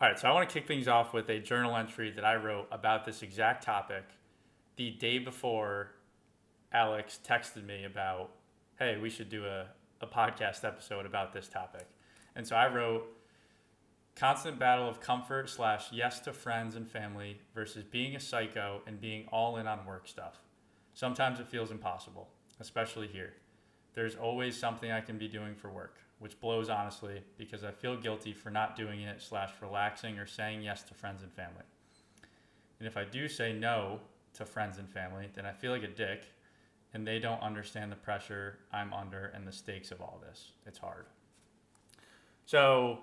All right, so I want to kick things off with a journal entry that I wrote about this exact topic the day before Alex texted me about, hey, we should do a podcast episode about this topic. And so I wrote, constant battle of comfort / yes to friends and family versus being a psycho and being all in on work stuff. Sometimes it feels impossible, especially here. There's always something I can be doing for work, which blows honestly because I feel guilty for not doing it / relaxing or saying yes to friends and family. And if I do say no to friends and family, then I feel like a dick and they don't understand the pressure I'm under and the stakes of all this. It's hard. So,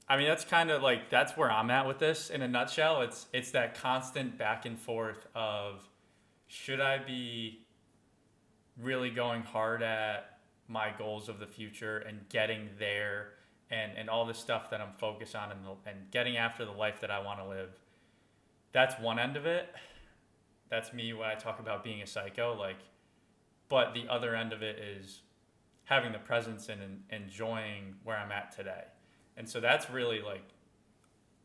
I mean, that's kind of like, that's where I'm at with this in a nutshell. It's that constant back and forth of, should I be really going hard at my goals of the future and getting there and all this stuff that I'm focused on and getting after the life that I want to live. That's one end of it. That's me when I talk about being a psycho. But the other end of it is having the presence and enjoying where I'm at today. And so that's really like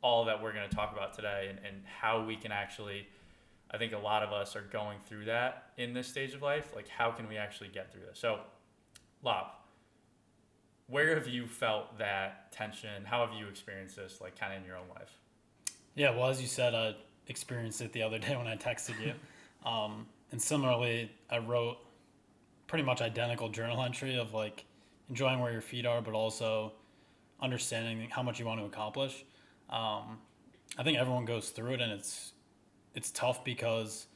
all that we're going to talk about today and how we can actually, I think a lot of us are going through that in this stage of life. Like, how can we actually get through this? So, Lop, where have you felt that tension? How have you experienced this, like, kind of in your own life? Yeah, well, as you said, I experienced it the other day when I texted you. And similarly, I wrote pretty much identical journal entry of like enjoying where your feet are, but also understanding how much you want to accomplish. I think everyone goes through it, and it's tough because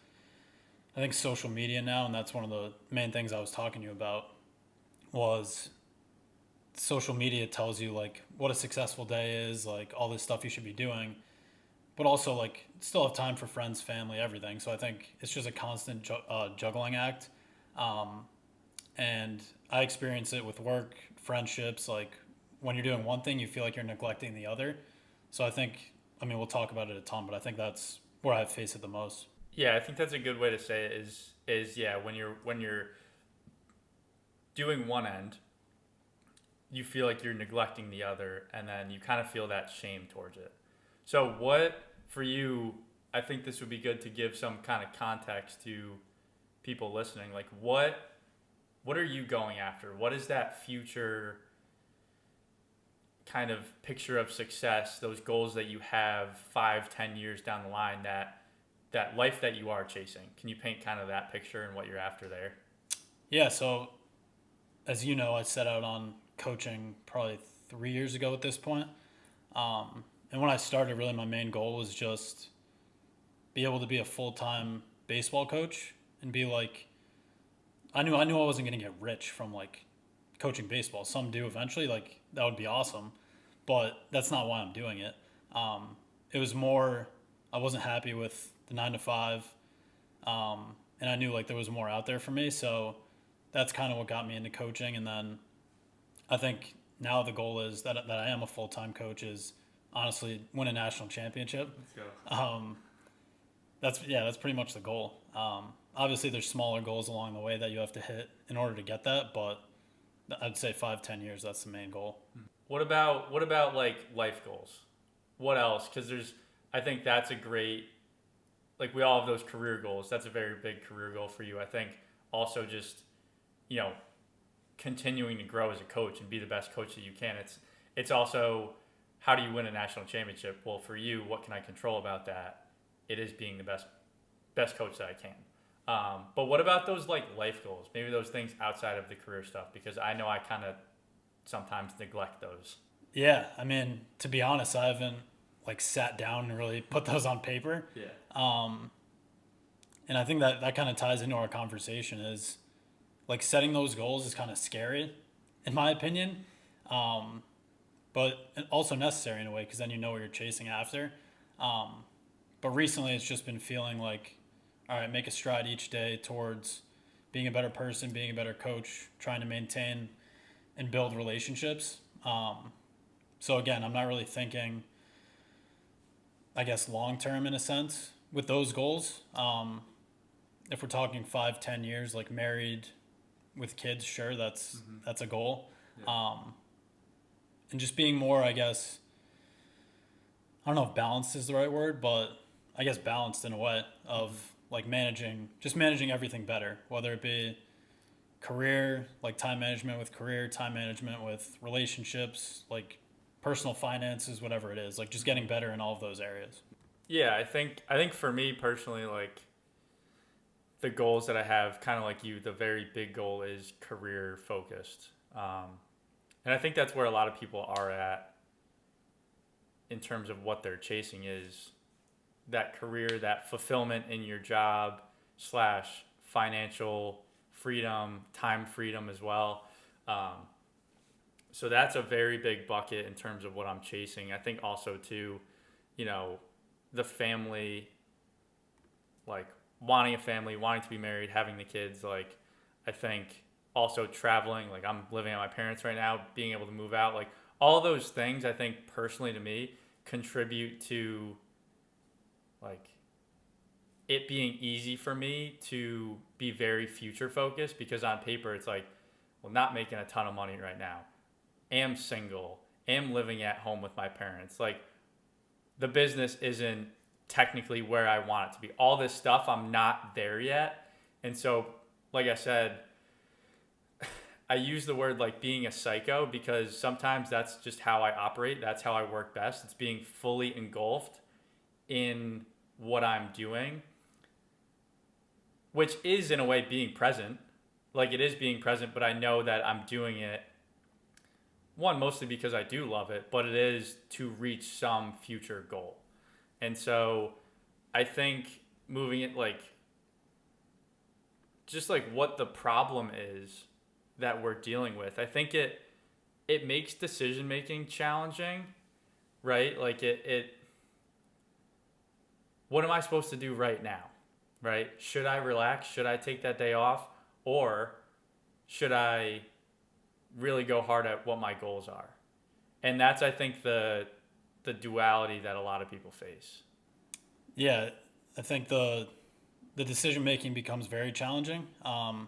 I think social media now, and that's one of the main things I was talking to you about, was social media tells you like what a successful day is, like all this stuff you should be doing, but also like still have time for friends, family, everything. So I think it's just a constant juggling act. Um, and I experience it with work, friendships. Like when you're doing one thing, you feel like you're neglecting the other. So I mean, we'll talk about it a ton, but I think that's where I face it the most. Yeah, I think that's a good way to say it is yeah, when you're doing one end, you feel like you're neglecting the other and then you kind of feel that shame towards it. So what for you, I think this would be good to give some kind of context to people listening. Like what are you going after? What is that future kind of picture of success, those goals that you have 5-10 years down the line, that life that you are chasing? Can you paint kind of that picture and what you're after there? Yeah. So as you know, I set out on coaching probably 3 years ago at this point. And when I started, really my main goal was just be able to be a full time baseball coach and be like, I knew I wasn't gonna get rich from like coaching baseball. Some do eventually, like that would be awesome, but that's not why I'm doing it. It was more I wasn't happy with the 9 to 5, and I knew like there was more out there for me. So that's kind of what got me into coaching. And then I think now the goal is that I am a full time coach is honestly win a national championship. Let's go. Um, that's pretty much the goal. Obviously, there's smaller goals along the way that you have to hit in order to get that, but I'd say 5-10 years that's the main goal. What about like life goals? What else? Because I think that's a great, like we all have those career goals. That's a very big career goal for you. I think also just, you know, continuing to grow as a coach and be the best coach that you can. It's also how do you win a national championship? Well, for you, what can I control about that? It is being the best coach that I can. But what about those like life goals? Maybe those things outside of the career stuff, because I know I kind of sometimes neglect those. Yeah, I mean, to be honest, I haven't like sat down and really put those on paper. Yeah. And I think that kind of ties into our conversation is like setting those goals is kind of scary, in my opinion, but also necessary in a way because then you know what you're chasing after. But recently, it's just been feeling like, all right, make a stride each day towards being a better person, being a better coach, trying to maintain and build relationships. So again, I'm not really thinking, I guess, long term in a sense with those goals. If we're talking 5-10 years, like married with kids, sure, that's a goal. Yeah. And just being more, I guess, I don't know if balanced is the right word, but I guess balanced in a way of like managing everything better, whether it be career, like time management with career, time management with relationships, like personal finances, whatever it is, like just getting better in all of those areas. Yeah, I think for me personally, like the goals that I have, kind of like you, the very big goal is career focused, and I think that's where a lot of people are at in terms of what they're chasing is that career, that fulfillment in your job slash financial freedom, time freedom as well. Um, so that's a very big bucket in terms of what I'm chasing. I think also too, you know, the family, like wanting a family, wanting to be married, having the kids, like I think also traveling, like I'm living at my parents right now, being able to move out, like all those things I think personally to me contribute to like it being easy for me to be very future focused because on paper it's like, well, not making a ton of money right now, am single, am living at home with my parents. Like the business isn't technically where I want it to be. All this stuff, I'm not there yet. And so, like I said, I use the word like being a psycho because sometimes that's just how I operate. That's how I work best. It's being fully engulfed in what I'm doing, which is in a way being present. Like it is being present, but I know that I'm doing it one mostly because I do love it, but it is to reach some future goal. And so I think moving it like just like what the problem is that we're dealing with. I think it makes decision making challenging, right? Like it what am I supposed to do right now? Right? Should I relax? Should I take that day off? Or should I really go hard at what my goals are? And that's I think the duality that a lot of people face. Yeah, I think the decision making becomes very challenging, and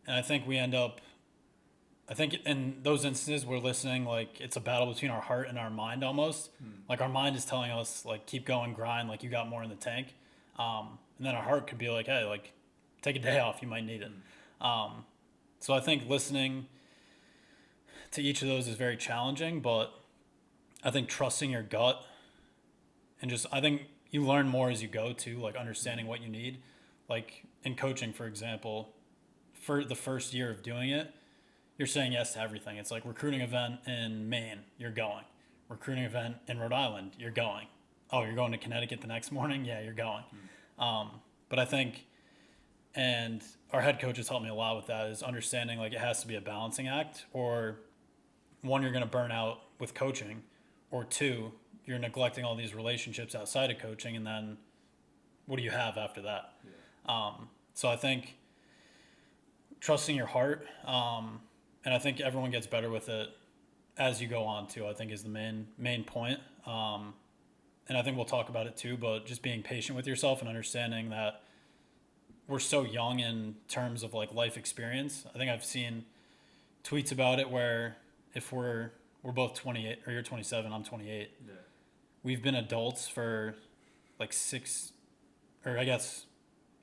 I think we end up. I think in those instances we're listening like it's a battle between our heart and our mind almost. Like our mind is telling us like keep going, grind, like you got more in the tank, and then our heart could be like, hey, like take a day off, you might need it. So I think listening to each of those is very challenging, but I think trusting your gut and just I think you learn more as you go too, like understanding what you need. Like in coaching, for example, for the first year of doing it, you're saying yes to everything. It's like recruiting event in Maine, you're going. Recruiting event in Rhode Island, you're going. Oh, you're going to Connecticut the next morning? Yeah, you're going. But I think, and our head coach has helped me a lot with that, is understanding like it has to be a balancing act, or one, you're going to burn out with coaching, or two, you're neglecting all these relationships outside of coaching, and then what do you have after that? Yeah. So I think trusting your heart, and I think everyone gets better with it as you go on too, I think is the main point. And I think we'll talk about it too, but just being patient with yourself and understanding that we're so young in terms of like life experience. I think I've seen tweets about it where if we're both 28 or you're 27, I'm 28. Yeah. We've been adults for like I guess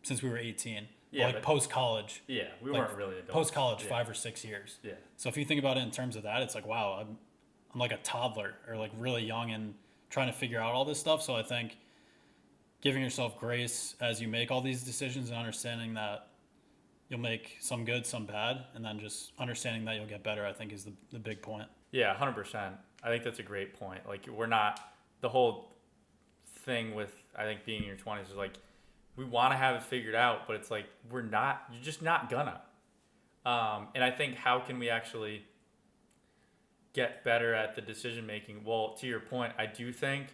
since we were 18. Yeah, like post college. Yeah, we weren't really adults. Post college, 5 or 6 years. Yeah. So if you think about it in terms of that, it's like wow, I'm like a toddler or like really young and trying to figure out all this stuff. So I think giving yourself grace as you make all these decisions and understanding that you'll make some good, some bad, and then just understanding that you'll get better, I think is the big point. Yeah, 100%. I think that's a great point. Like we're not, the whole thing with I think being in your 20s is like we want to have it figured out, but it's like you're just not gonna. And I think how can we actually get better at the decision making? Well, to your point, I do think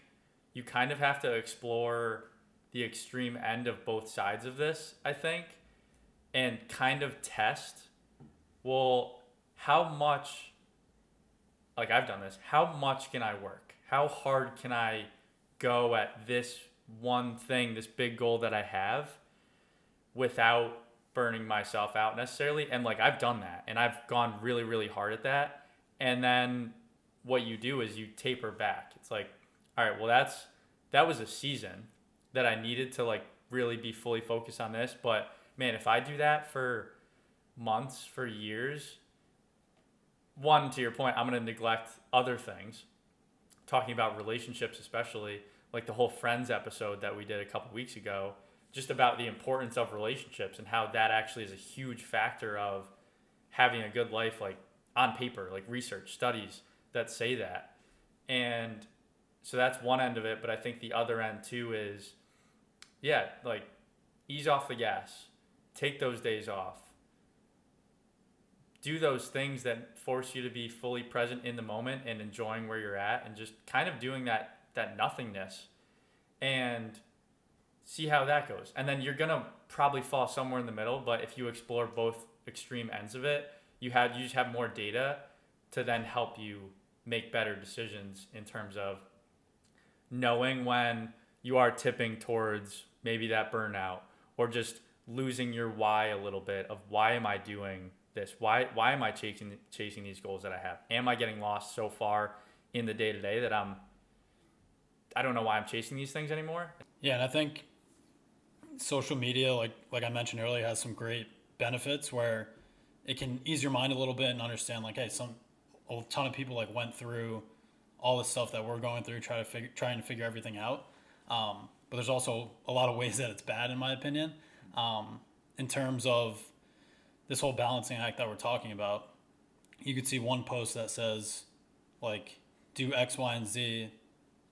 you kind of have to explore the extreme end of both sides of this, I think, and kind of test, well, how much, like I've done this, how much can I work? How hard can I go at this one thing, this big goal that I have without burning myself out necessarily? And like I've done that and I've gone really, really hard at that. And then what you do is you taper back. It's like, all right, well, that was a season that I needed to like really be fully focused on this. But man, if I do that for months, for years, one, to your point, I'm going to neglect other things. Talking about relationships, especially like the whole Friends episode that we did a couple weeks ago, just about the importance of relationships and how that actually is a huge factor of having a good life, like on paper, like research studies that say that. And so that's one end of it. But I think the other end too is, yeah, like ease off the gas, take those days off, do those things that force you to be fully present in the moment and enjoying where you're at, and just kind of doing that nothingness, and see how that goes. And then you're gonna probably fall somewhere in the middle, but if you explore both extreme ends of it, you just have more data to then help you make better decisions in terms of knowing when you are tipping towards maybe that burnout, or just losing your why a little bit of why am I doing this? Why am I chasing these goals that I have? Am I getting lost so far in the day to day that I don't know why I'm chasing these things anymore? Yeah, and I think social media, like I mentioned earlier, has some great benefits where it can ease your mind a little bit and understand like, hey, a ton of people like went through all the stuff that we're going through, trying to figure everything out. But there's also a lot of ways that it's bad, in my opinion, in terms of this whole balancing act that we're talking about. You could see one post that says like, do X, Y, and Z,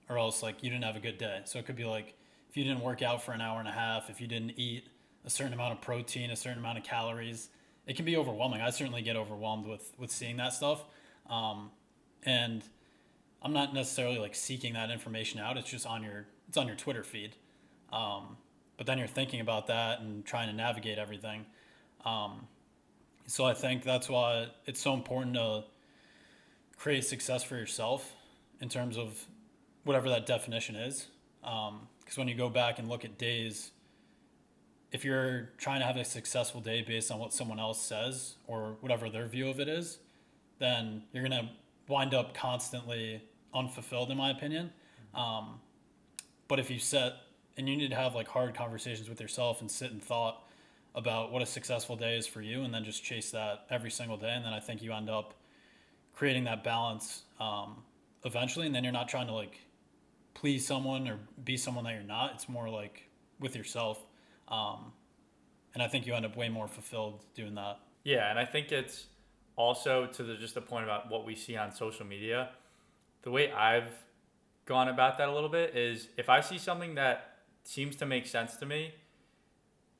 or else like you didn't have a good day. So it could be like, if you didn't work out for an hour and a half, if you didn't eat a certain amount of protein, a certain amount of calories, it can be overwhelming. I certainly get overwhelmed with seeing that stuff. And I'm not necessarily like seeking that information out. It's just on your Twitter feed. But then you're thinking about that and trying to navigate everything. So I think that's why it's so important to create success for yourself in terms of whatever that definition is. Because when you go back and look at days, if you're trying to have a successful day based on what someone else says or whatever their view of it is, then you're going to wind up constantly unfulfilled, in my opinion. But if you you need to have like hard conversations with yourself and sit and thought about what a successful day is for you, and then just chase that every single day. And then I think you end up creating that balance eventually. And then you're not trying to like please someone or be someone that you're not. It's more like with yourself. And I think you end up way more fulfilled doing that. Yeah, and I think it's also to just the point about what we see on social media. The way I've gone about that a little bit is if I see something that seems to make sense to me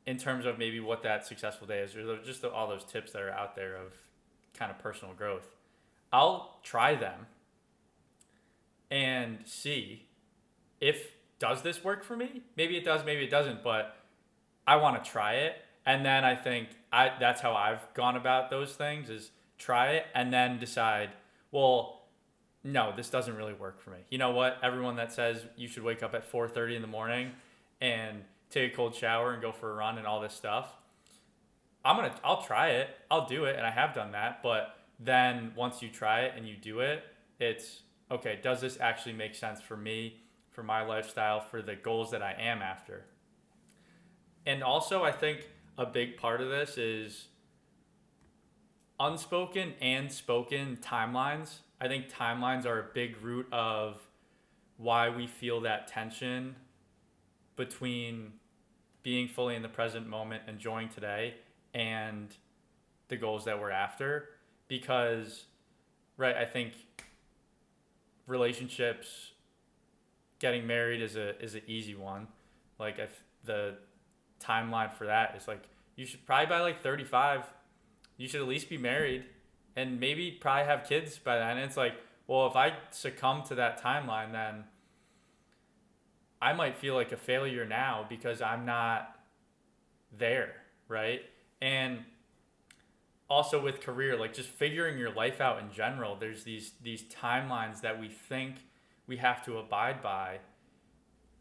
in terms of maybe what that successful day is, or just all those tips that are out there of kind of personal growth, I'll try them and see if does this work for me? Maybe it does, maybe it doesn't, but I want to try it. And then I think that's how I've gone about those things, is try it and then decide, well, no, this doesn't really work for me. You know what? Everyone that says you should wake up at 4:30 in the morning and take a cold shower and go for a run and all this stuff, I'll try it. I'll do it. And I have done that. But then once you try it and you do it, it's okay, does this actually make sense for me, for my lifestyle, for the goals that I am after? And also, I think a big part of this is unspoken and spoken timelines. I think timelines are a big root of why we feel that tension between being fully in the present moment, enjoying today, and the goals that we're after. Because, right, I think relationships, getting married is an easy one. Like, if the timeline for that is like, you should probably by like 35, you should at least be married and maybe probably have kids by then. And it's like, well, if I succumb to that timeline, then I might feel like a failure now because I'm not there, right? And also with career, like just figuring your life out in general, there's these timelines that we think we have to abide by,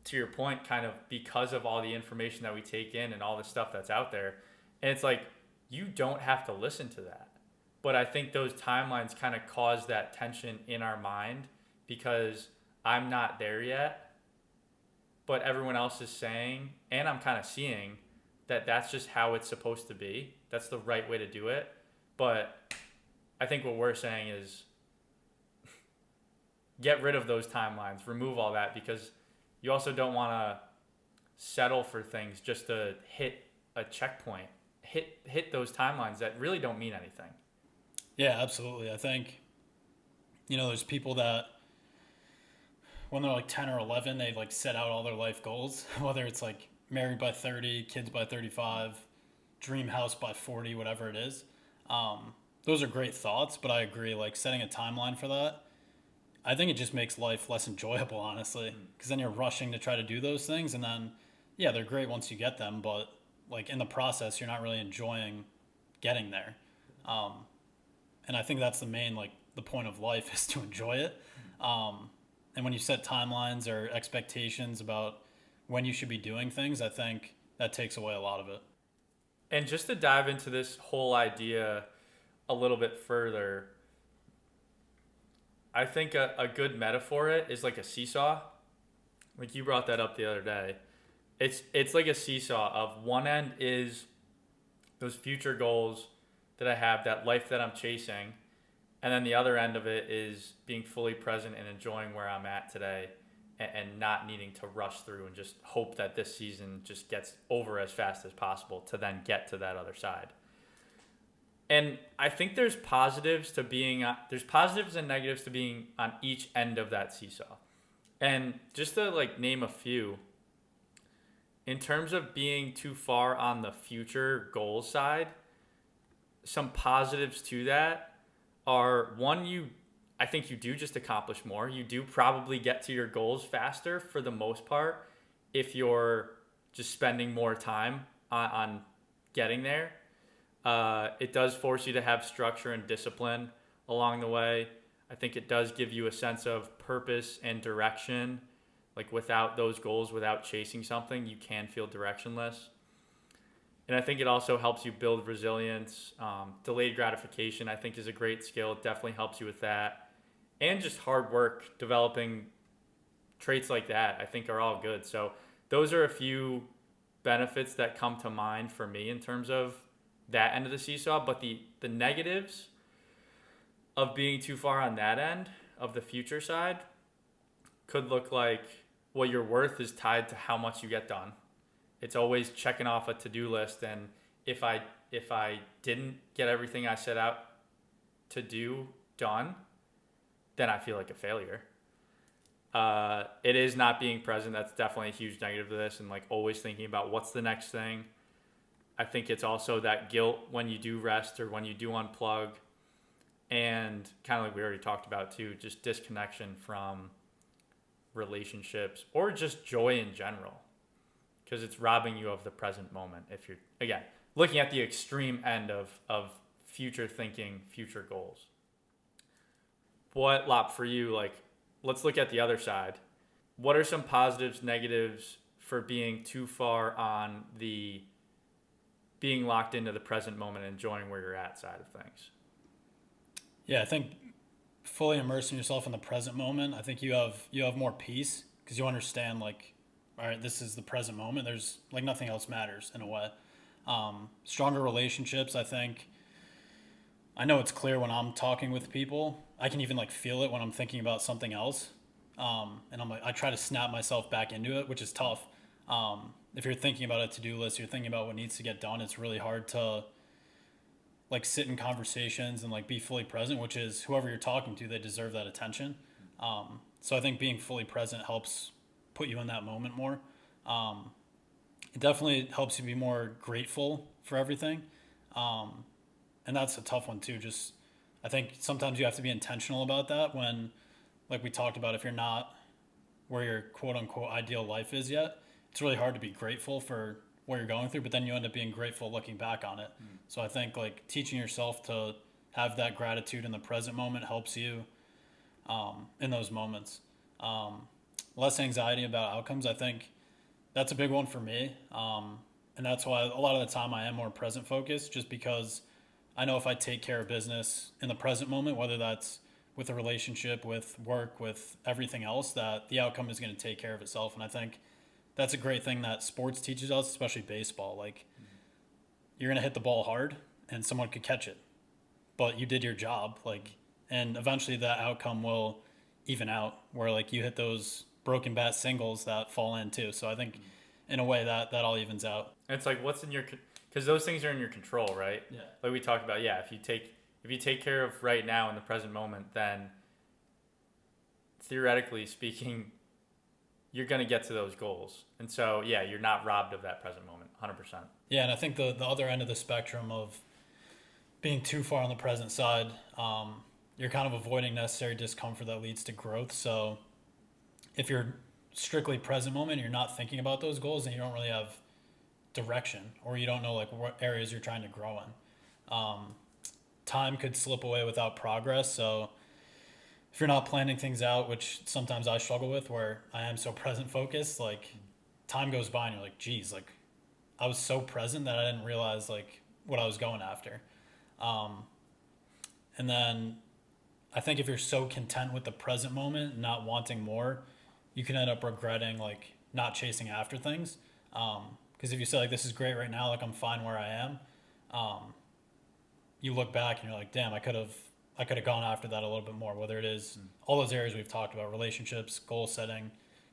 to your point, kind of because of all the information that we take in and all the stuff that's out there. And it's like, you don't have to listen to that. But I think those timelines kind of cause that tension in our mind because I'm not there yet, but everyone else is saying, and I'm kind of seeing that that's just how it's supposed to be. That's the right way to do it. But I think what we're saying is get rid of those timelines, remove all that, because you also don't want to settle for things just to hit a checkpoint, hit those timelines that really don't mean anything. Yeah, absolutely. I think, there's people that when they're like 10 or 11, they like set out all their life goals, whether it's like married by 30, kids by 35, dream house by 40, whatever it is. Those are great thoughts, but I agree, like setting a timeline for that, I think it just makes life less enjoyable, honestly, because then you're rushing to try to do those things. And then, yeah, they're great once you get them, but like in the process, you're not really enjoying getting there. Um, and I think that's the main, like, the point of life is to enjoy it. And when you set timelines or expectations about when you should be doing things, I think that takes away a lot of it. And just to dive into this whole idea a little bit further, I think a good metaphor it is like a seesaw. Like you brought that up the other day. It's like a seesaw of one end is those future goals that I have, that life that I'm chasing, and then the other end of it is being fully present and enjoying where I'm at today, and not needing to rush through and just hope that this season just gets over as fast as possible to then get to that other side. And I think there's positives and negatives to being on each end of that seesaw. And just to like name a few, in terms of being too far on the future goals side, some positives to that are one, I think you do just accomplish more. You do probably get to your goals faster for the most part if you're just spending more time on getting there. It does force you to have structure and discipline along the way. I think it does give you a sense of purpose and direction. Like without those goals, without chasing something, you can feel directionless. And I think it also helps you build resilience. Delayed gratification, I think, is a great skill. It definitely helps you with that. And just hard work, developing traits like that, I think are all good. So those are a few benefits that come to mind for me in terms of that end of the seesaw. But the negatives of being too far on that end of the future side could look like, well, your worth is tied to how much you get done. It's always checking off a to-do list, and if I didn't get everything I set out to do done, then I feel like a failure. It is not being present. That's definitely a huge negative to this, and like always thinking about what's the next thing. I think it's also that guilt when you do rest or when you do unplug, and kind of like we already talked about too, just disconnection from relationships or just joy in general, because it's robbing you of the present moment if you're, again, looking at the extreme end of future thinking, future goals. What, Lop, for you, like, let's look at the other side. What are some positives, negatives for being too far on the being locked into the present moment and enjoying where you're at side of things? Yeah, I think fully immersing yourself in the present moment, I think you have more peace because you understand, like, all right, this is the present moment. There's like nothing else matters in a way. Stronger relationships, I think. I know it's clear when I'm talking with people. I can even like feel it when I'm thinking about something else. And I'm like, I try to snap myself back into it, which is tough. If you're thinking about a to-do list, you're thinking about what needs to get done. It's really hard to like sit in conversations and like be fully present, which is whoever you're talking to, they deserve that attention. So I think being fully present helps put you in that moment more. It definitely helps you be more grateful for everything. And that's a tough one too. Just, I think sometimes you have to be intentional about that when, like we talked about, if you're not where your quote unquote ideal life is yet, it's really hard to be grateful for what you're going through, but then you end up being grateful looking back on it. So I think like teaching yourself to have that gratitude in the present moment helps you in those moments. Less anxiety about outcomes, I think that's a big one for me. And that's why a lot of the time I am more present focused, just because I know if I take care of business in the present moment, whether that's with a relationship, with work, with everything else, that the outcome is going to take care of itself. And I think that's a great thing that sports teaches us, especially baseball. Like, you're going to hit the ball hard and someone could catch it, but you did your job. Like, and eventually that outcome will even out where like you hit those broken bat singles that fall in too. So I think in a way that all evens out. It's like what's in your, because those things are in your control, right? Yeah. Like we talked about, yeah. If you take care of right now in the present moment, then theoretically speaking, you're going to get to those goals. And so, yeah, you're not robbed of that present moment, 100%. Yeah, and I think the other end of the spectrum of being too far on the present side, you're kind of avoiding necessary discomfort that leads to growth. So if you're strictly present moment, you're not thinking about those goals, and you don't really have direction, or you don't know like what areas you're trying to grow in. Time could slip away without progress. So if you're not planning things out, which sometimes I struggle with, where I am so present focused, like time goes by and you're like, geez, like I was so present that I didn't realize like what I was going after. And then I think if you're so content with the present moment, not wanting more, you can end up regretting like not chasing after things. Because if you say like, this is great right now, like I'm fine where I am, you look back and you're like, damn, I could have gone after that a little bit more, whether it is all those areas we've talked about, relationships, goal setting,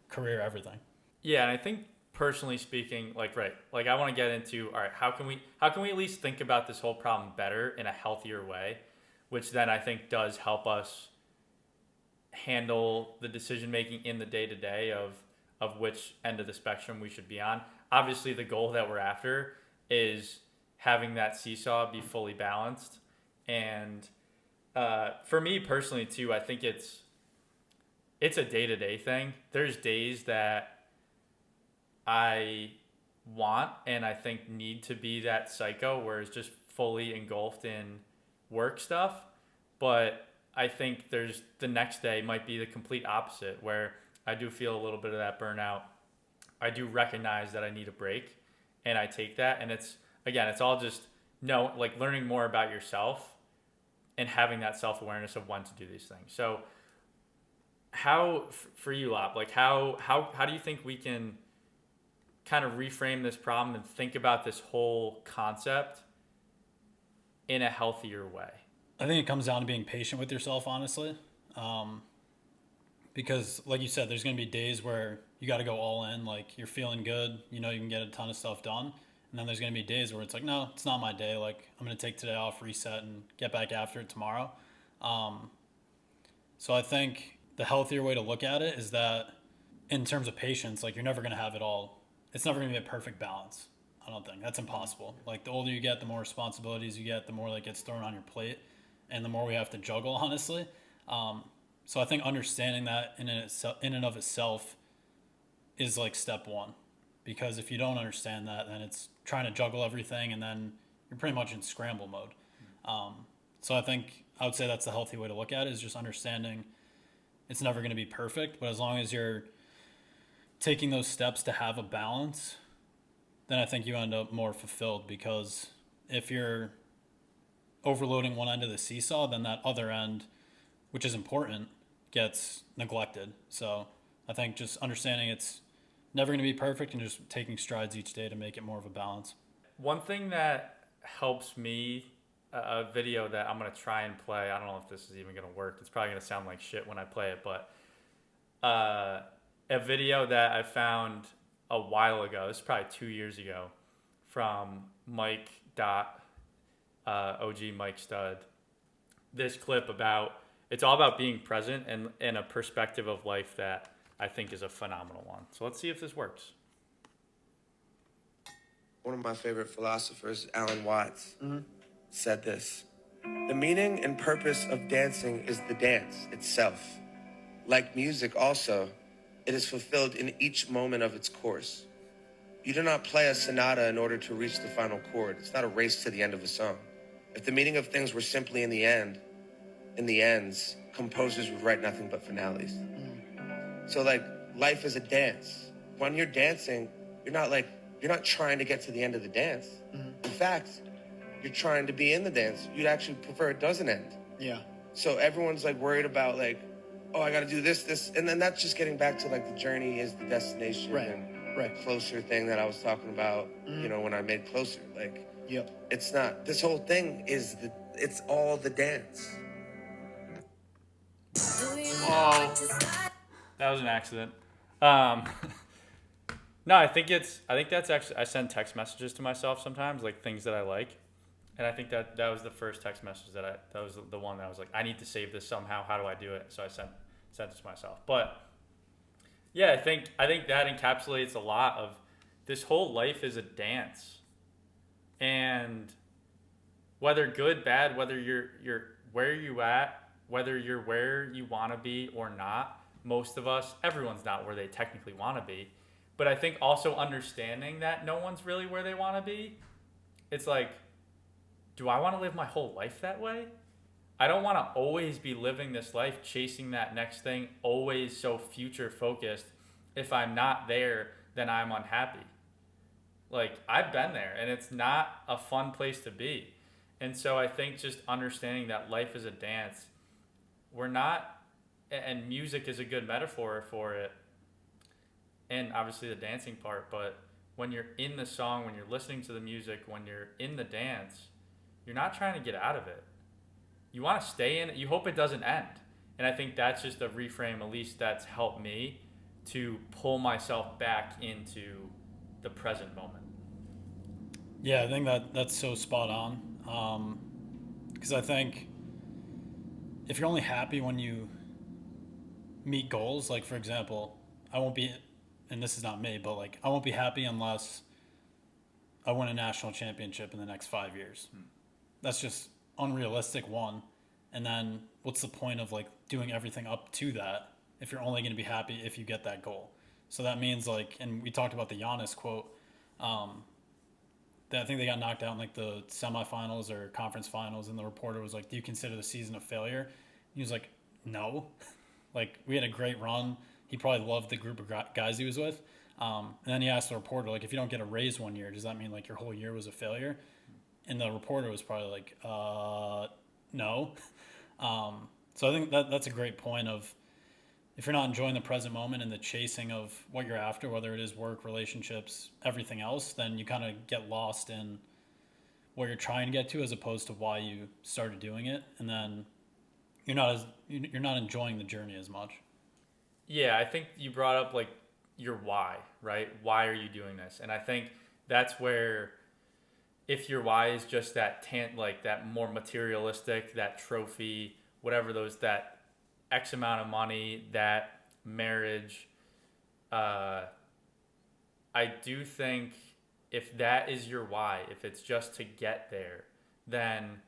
career, everything. Yeah, and I think personally speaking, like I want to get into, all right, how can we at least think about this whole problem better in a healthier way, which then I think does help us handle the decision making in the day to day of which end of the spectrum we should be on. Obviously, the goal that we're after is having that seesaw be fully balanced. And for me personally too, I think it's a day-to-day thing. There's days that I want and I think need to be that psycho where it's just fully engulfed in work stuff. But I think there's the next day might be the complete opposite, where I do feel a little bit of that burnout. I do recognize that I need a break, and I take that. And it's all just like learning more about yourself and having that self-awareness of when to do these things. So how, for you, Lop, like how do you think we can kind of reframe this problem and think about this whole concept in a healthier way? I think it comes down to being patient with yourself, honestly. Because like you said, there's going to be days where you got to go all in, like you're feeling good, you know, you can get a ton of stuff done. And then there's going to be days where it's like, no, it's not my day. Like I'm going to take today off, reset, and get back after it tomorrow. So I think the healthier way to look at it is that in terms of patience, like you're never going to have it all. It's never going to be a perfect balance. I don't think that's impossible. Like the older you get, the more responsibilities you get, the more that gets thrown on your plate, and the more we have to juggle, honestly. So I think understanding that in and of itself is like step one, because if you don't understand that, then it's trying to juggle everything, and then you're pretty much in scramble mode. So I think I would say that's the healthy way to look at it, is just understanding it's never going to be perfect, but as long as you're taking those steps to have a balance, then I think you end up more fulfilled, because if you're overloading one end of the seesaw, then that other end, which is important, gets neglected. So I think just understanding it's never going to be perfect and just taking strides each day to make it more of a balance. One thing that helps me, a video that I'm going to try and play, I don't know if this is even going to work. It's probably going to sound like shit when I play it, but a video that I found a while ago, this is probably 2 years ago, from Mike Dot, OG Mike Stud. This clip it's all about being present and a perspective of life that I think is a phenomenal one. So let's see if this works. One of my favorite philosophers, Alan Watts, said this: "The meaning and purpose of dancing is the dance itself. Like music also, it is fulfilled in each moment of its course. You do not play a sonata in order to reach the final chord. It's not a race to the end of a song. If the meaning of things were simply in the ends, composers would write nothing but finales." So like life is a dance. When you're dancing, you're not trying to get to the end of the dance. In fact, you're trying to be in the dance. You'd actually prefer it doesn't end. Yeah. So everyone's like worried about like, oh, I got to do this, and then that's just getting back to like the journey is the destination, Right. And Right. the closer thing that I was talking about, you know, when I made closer, like, it's not. This whole thing is it's all the dance. Whoa, that was an accident. Um, no, I think that's actually, I send text messages to myself sometimes, like things that I like. And I think that was the first text message that was the one that I was like, I need to save this somehow. How do I do it? So I sent it to myself. But yeah, I think that encapsulates a lot of this whole life is a dance. And whether good, bad, whether you're where you at, whether you're where you want to be or not, most of us, everyone's not where they technically want to be. But I think also understanding that no one's really where they want to be, it's like, do I want to live my whole life that way? I don't want to always be living this life chasing that next thing, always so future focused. If I'm not there, then I'm unhappy. Like, I've been there, and it's not a fun place to be. And so I think just understanding that life is a dance, we're not, and music is a good metaphor for it, and obviously the dancing part, but when you're in the song, when you're listening to the music, when you're in the dance, you're not trying to get out of it. You want to stay in it. You hope it doesn't end. And I think that's just a reframe, at least that's helped me to pull myself back into the present moment. Yeah, I think that's so spot on. Because I think if you're only happy when you meet goals, like for example, I won't be, and this is not me, but like I won't be happy unless I win a national championship in the next 5 years. That's just unrealistic, one. And then what's the point of like doing everything up to that if you're only going to be happy if you get that goal? So that means like, and we talked about the Giannis quote, that I think they got knocked out in like the semifinals or conference finals, and the reporter was like, do you consider the season a failure? He was like, no. Like, we had a great run. He probably loved the group of guys he was with. And then he asked the reporter, like, if you don't get a raise one year, does that mean like your whole year was a failure? And the reporter was probably like, no. So I think that's a great point of, if you're not enjoying the present moment and the chasing of what you're after, whether it is work, relationships, everything else, then you kind of get lost in what you're trying to get to as opposed to why you started doing it. And then you're not enjoying the journey as much. Yeah, I think you brought up like your why, right? Why are you doing this? And I think that's where, if your why is just that that more materialistic, that trophy, whatever that X amount of money, that marriage, I do think if that is your why, if it's just to get there, then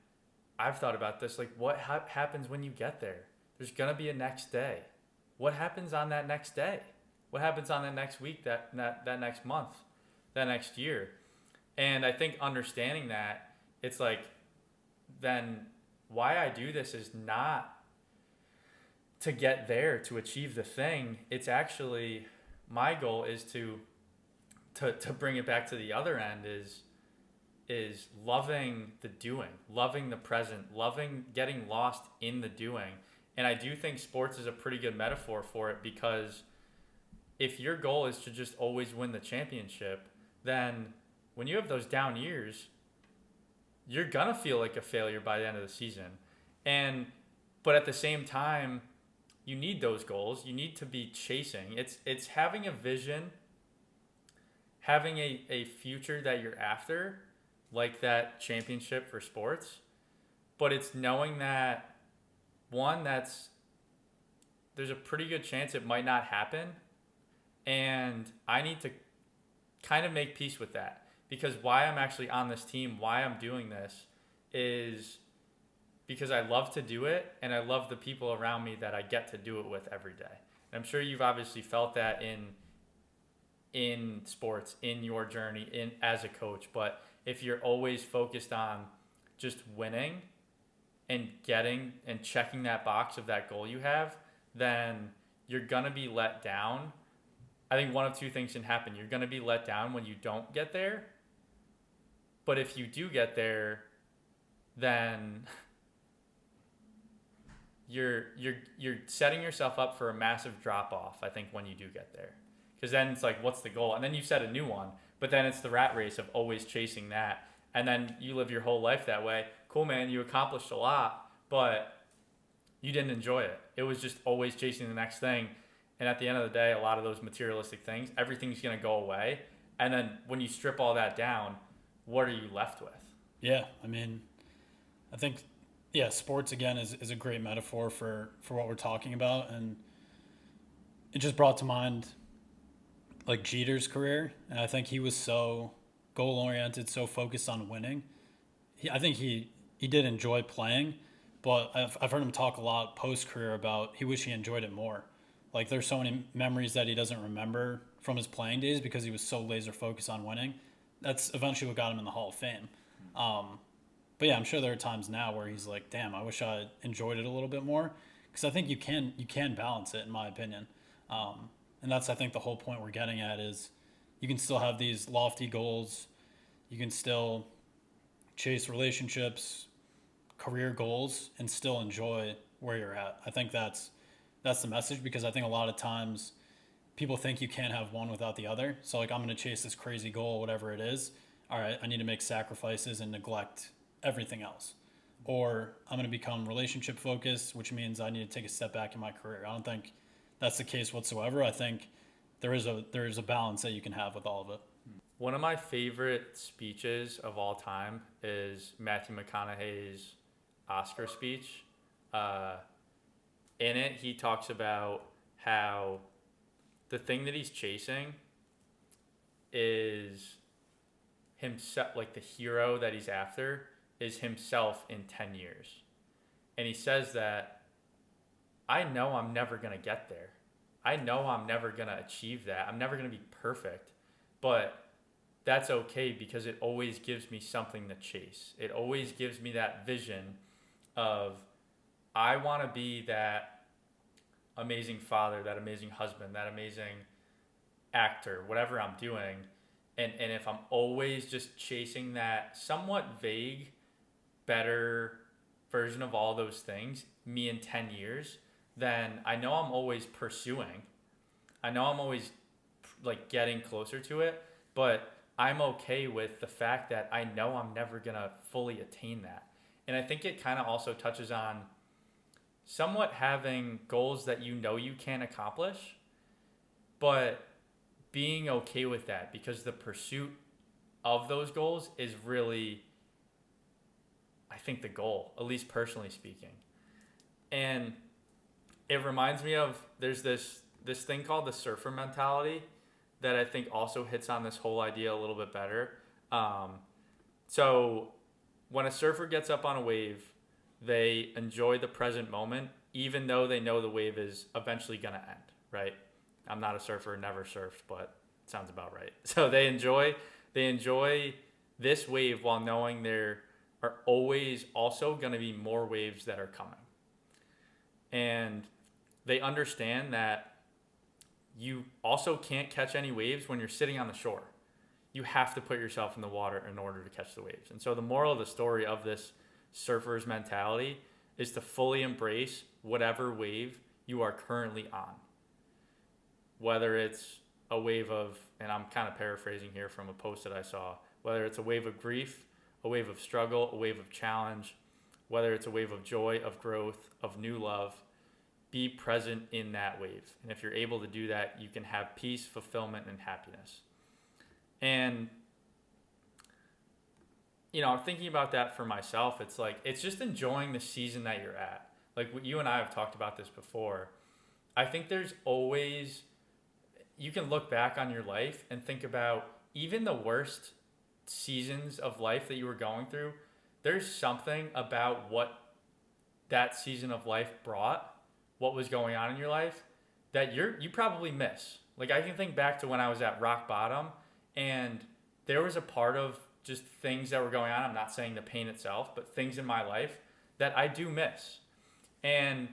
I've thought about this, like what happens when you get there? There's going to be a next day. What happens on that next day? What happens on that next week, that next month, that next year? And I think understanding that, it's like, then why I do this is not to get there, to achieve the thing. It's actually, my goal is to bring it back to the other end, is loving the doing, loving the present, loving getting lost in the doing. And I do think sports is a pretty good metaphor for it, because if your goal is to just always win the championship, then when you have those down years, you're gonna feel like a failure by the end of the season. But at the same time, you need those goals. You need to be chasing. It's having a vision, having a future that you're after, like that championship for sports. But it's knowing that, one, there's a pretty good chance it might not happen. And I need to kind of make peace with that. Because why I'm actually on this team, why I'm doing this, is because I love to do it, and I love the people around me that I get to do it with every day. And I'm sure you've obviously felt that in sports, in your journey, as a coach. But if you're always focused on just winning and getting and checking that box of that goal you have, then you're gonna be let down. I think one of two things can happen. You're gonna be let down when you don't get there. But if you do get there, then you're setting yourself up for a massive drop off, I think, when you do get there. Because then it's like, what's the goal? And then you set a new one, but then it's the rat race of always chasing that. And then you live your whole life that way. Cool, man, you accomplished a lot, but you didn't enjoy it. It was just always chasing the next thing. And at the end of the day, a lot of those materialistic things, everything's going to go away. And then when you strip all that down, what are you left with? Yeah, I mean, I think, yeah, sports again is a great metaphor for what we're talking about, and it just brought to mind like Jeter's career, and I think he was so goal oriented, so focused on winning. I think he did enjoy playing, but I've heard him talk a lot post career about he wish he enjoyed it more. Like there's so many memories that he doesn't remember from his playing days because he was so laser focused on winning. That's eventually what got him in the Hall of Fame. But yeah, I'm sure there are times now where he's like, damn, I wish I enjoyed it a little bit more. Because I think you can balance it, in my opinion. And that's, I think, the whole point we're getting at is you can still have these lofty goals. You can still chase relationships, career goals, and still enjoy where you're at. I think that's the message, because I think a lot of times people think you can't have one without the other. So like, I'm going to chase this crazy goal, whatever it is. All right, I need to make sacrifices and neglect everything else. Or I'm going to become relationship focused, which means I need to take a step back in my career. I don't think that's the case whatsoever. I think there is a balance that you can have with all of it. One of my favorite speeches of all time is Matthew McConaughey's Oscar speech. In it, he talks about how the thing that he's chasing is himself, like the hero that he's after is himself in 10 years. And he says that, I know I'm never going to get there. I know I'm never going to achieve that. I'm never going to be perfect. But that's okay, because it always gives me something to chase. It always gives me that vision of, I want to be that amazing father, that amazing husband, that amazing actor, whatever I'm doing. And if I'm always just chasing that somewhat vague, better version of all those things, me in 10 years, then I know I'm always pursuing. I know I'm always like getting closer to it, but I'm okay with the fact that I know I'm never going to fully attain that. And I think it kind of also touches on somewhat having goals that you know you can't accomplish, but being okay with that, because the pursuit of those goals is really, I think, the goal, at least personally speaking. And it reminds me of, there's this thing called the surfer mentality that I think also hits on this whole idea a little bit better. So when a surfer gets up on a wave, they enjoy the present moment, even though they know the wave is eventually going to end, right? I'm not a surfer, never surfed, but it sounds about right. So they enjoy this wave while knowing there are always also going to be more waves that are coming. And they understand that you also can't catch any waves when you're sitting on the shore. You have to put yourself in the water in order to catch the waves. And so the moral of the story of this surfer's mentality is to fully embrace whatever wave you are currently on. Whether it's a wave of, and I'm kind of paraphrasing here from a post that I saw, whether it's a wave of grief, a wave of struggle, a wave of challenge, whether it's a wave of joy, of growth, of new love, be present in that wave. And if you're able to do that, you can have peace, fulfillment, and happiness. And, you know, thinking about that for myself, it's like, it's just enjoying the season that you're at. Like you and I have talked about this before. I think there's always, you can look back on your life and think about even the worst seasons of life that you were going through. There's something about what that season of life brought, what was going on in your life, that you probably miss. Like I can think back to when I was at rock bottom, and there was a part of just things that were going on. I'm not saying the pain itself, but things in my life that I do miss. And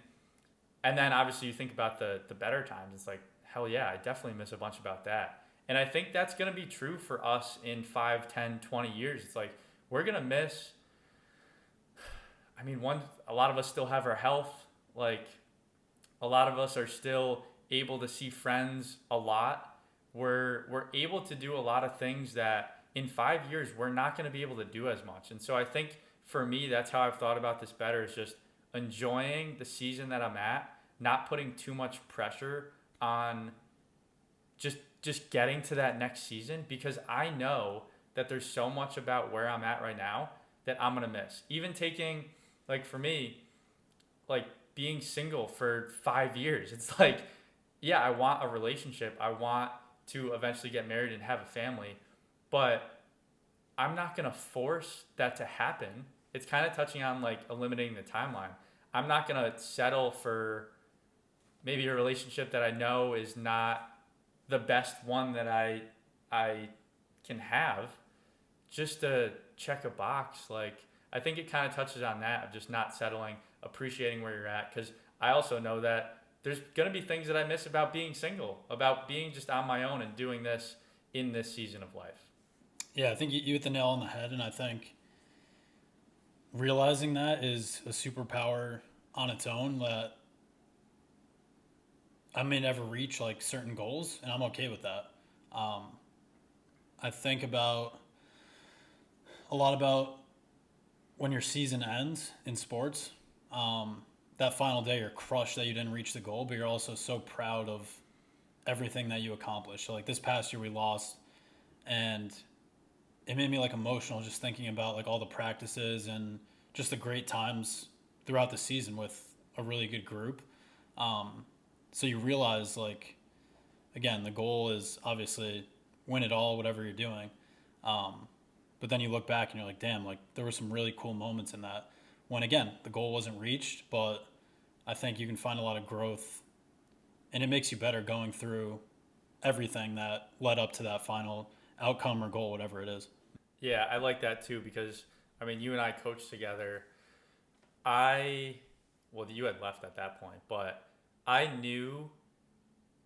then obviously you think about the better times. It's like, hell yeah, I definitely miss a bunch about that. And I think that's going to be true for us in 5, 10, 20 years. It's like, we're going to miss, I mean, a lot of us still have our health. Like, a lot of us are still able to see friends a lot. We're able to do a lot of things that in 5 years we're not going to be able to do as much. And so I think for me, that's how I've thought about this better, is just enjoying the season that I'm at, not putting too much pressure on just getting to that next season, because I know that there's so much about where I'm at right now that I'm gonna miss. Even taking, like, for me, like, being single for 5 years, it's like, yeah, I want a relationship. I want to eventually get married and have a family, but I'm not gonna force that to happen. It's kind of touching on like eliminating the timeline. I'm not gonna settle for maybe a relationship that I know is not the best one that I can have, just to check a box. Like, I think it kind of touches on that, of just not settling, appreciating where you're at, because I also know that there's gonna be things that I miss about being single, about being just on my own and doing this in this season of life. Yeah, I think you hit the nail on the head, and I think realizing that is a superpower on its own, that I may never reach like certain goals, and I'm okay with that. Um, I think about a lot about when your season ends in sports. That final day, you're crushed that you didn't reach the goal, but you're also so proud of everything that you accomplished. So like this past year, we lost, and it made me like emotional just thinking about like all the practices and just the great times throughout the season with a really good group. Um, so you realize, like, again, the goal is obviously win it all, whatever you're doing. Um, but then you look back and you're like, damn, like there were some really cool moments in that when, again, the goal wasn't reached, but I think you can find a lot of growth, and it makes you better going through everything that led up to that final outcome or goal, whatever it is. Yeah, I like that too, because I mean, you and I coached together. I, well, you had left at that point, but I knew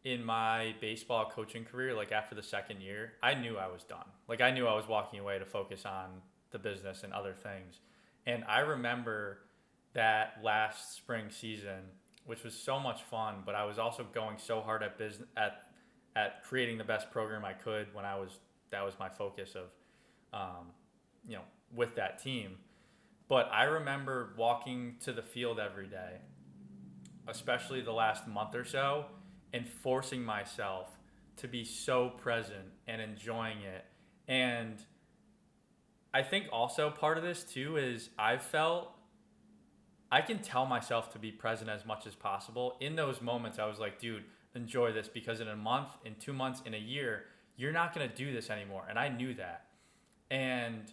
in my baseball coaching career, like after the second year, I knew I was done. Like, I knew I was walking away to focus on the business and other things. And I remember that last spring season, which was so much fun, but I was also going so hard at business, at creating the best program I could when that was my focus of, um, with that team. But I remember walking to the field every day, especially the last month or so, and forcing myself to be so present and enjoying it. And I think also part of this too is I felt I can tell myself to be present as much as possible. In those moments, I was like, dude, enjoy this, because in a month, in 2 months, in a year, you're not going to do this anymore. And I knew that. And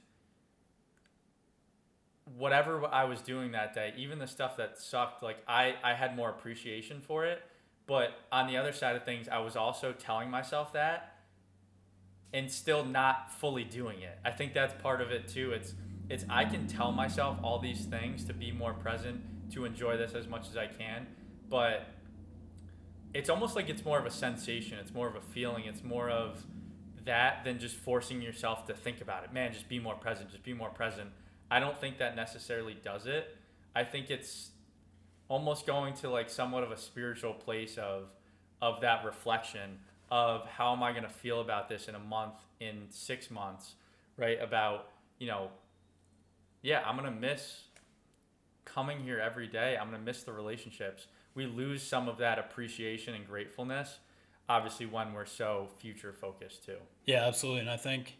whatever I was doing that day, even the stuff that sucked, like I had more appreciation for it. But on the other side of things, I was also telling myself that and still not fully doing it. I think that's part of it too. It's I can tell myself all these things to be more present, to enjoy this as much as I can, but it's almost like it's more of a sensation. It's more of a feeling. It's more of that than just forcing yourself to think about it. Man, just be more present. Just be more present. I don't think that necessarily does it. I think it's almost going to like somewhat of a spiritual place of that reflection of how am I going to feel about this in a month, in 6 months, right? About, yeah, I'm going to miss coming here every day. I'm going to miss the relationships. We lose some of that appreciation and gratefulness, obviously, when we're so future focused too. Yeah, absolutely. And I think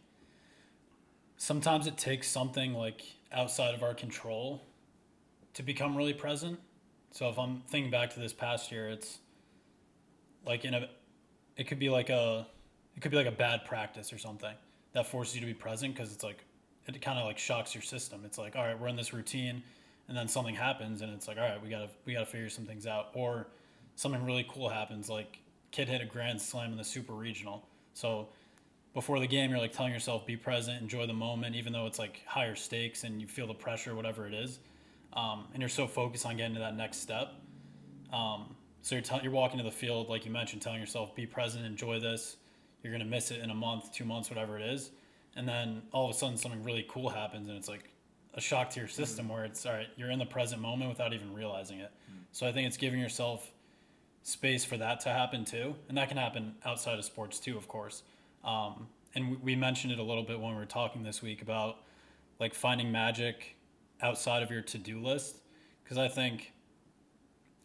sometimes it takes something like outside of our control to become really present. So if I'm thinking back to this past year, it's like it could be like a bad practice or something that forces you to be present, because it's like it kind of like shocks your system. It's like, all right, we're in this routine, and then something happens, and it's like, all right, we gotta figure some things out, or something really cool happens, like kid hit a grand slam in the super regional. So before the game, you're like telling yourself, be present, enjoy the moment, even though it's like higher stakes and you feel the pressure, whatever it is. And you're so focused on getting to that next step. So you're walking to the field, like you mentioned, telling yourself, be present, enjoy this. You're going to miss it in a month, 2 months, whatever it is. And then all of a sudden something really cool happens, and it's like a shock to your system where it's, all right, you're in the present moment without even realizing it. So I think it's giving yourself space for that to happen too. And that can happen outside of sports too, of course. And we mentioned it a little bit when we were talking this week about like finding magic outside of your to-do list. Because I think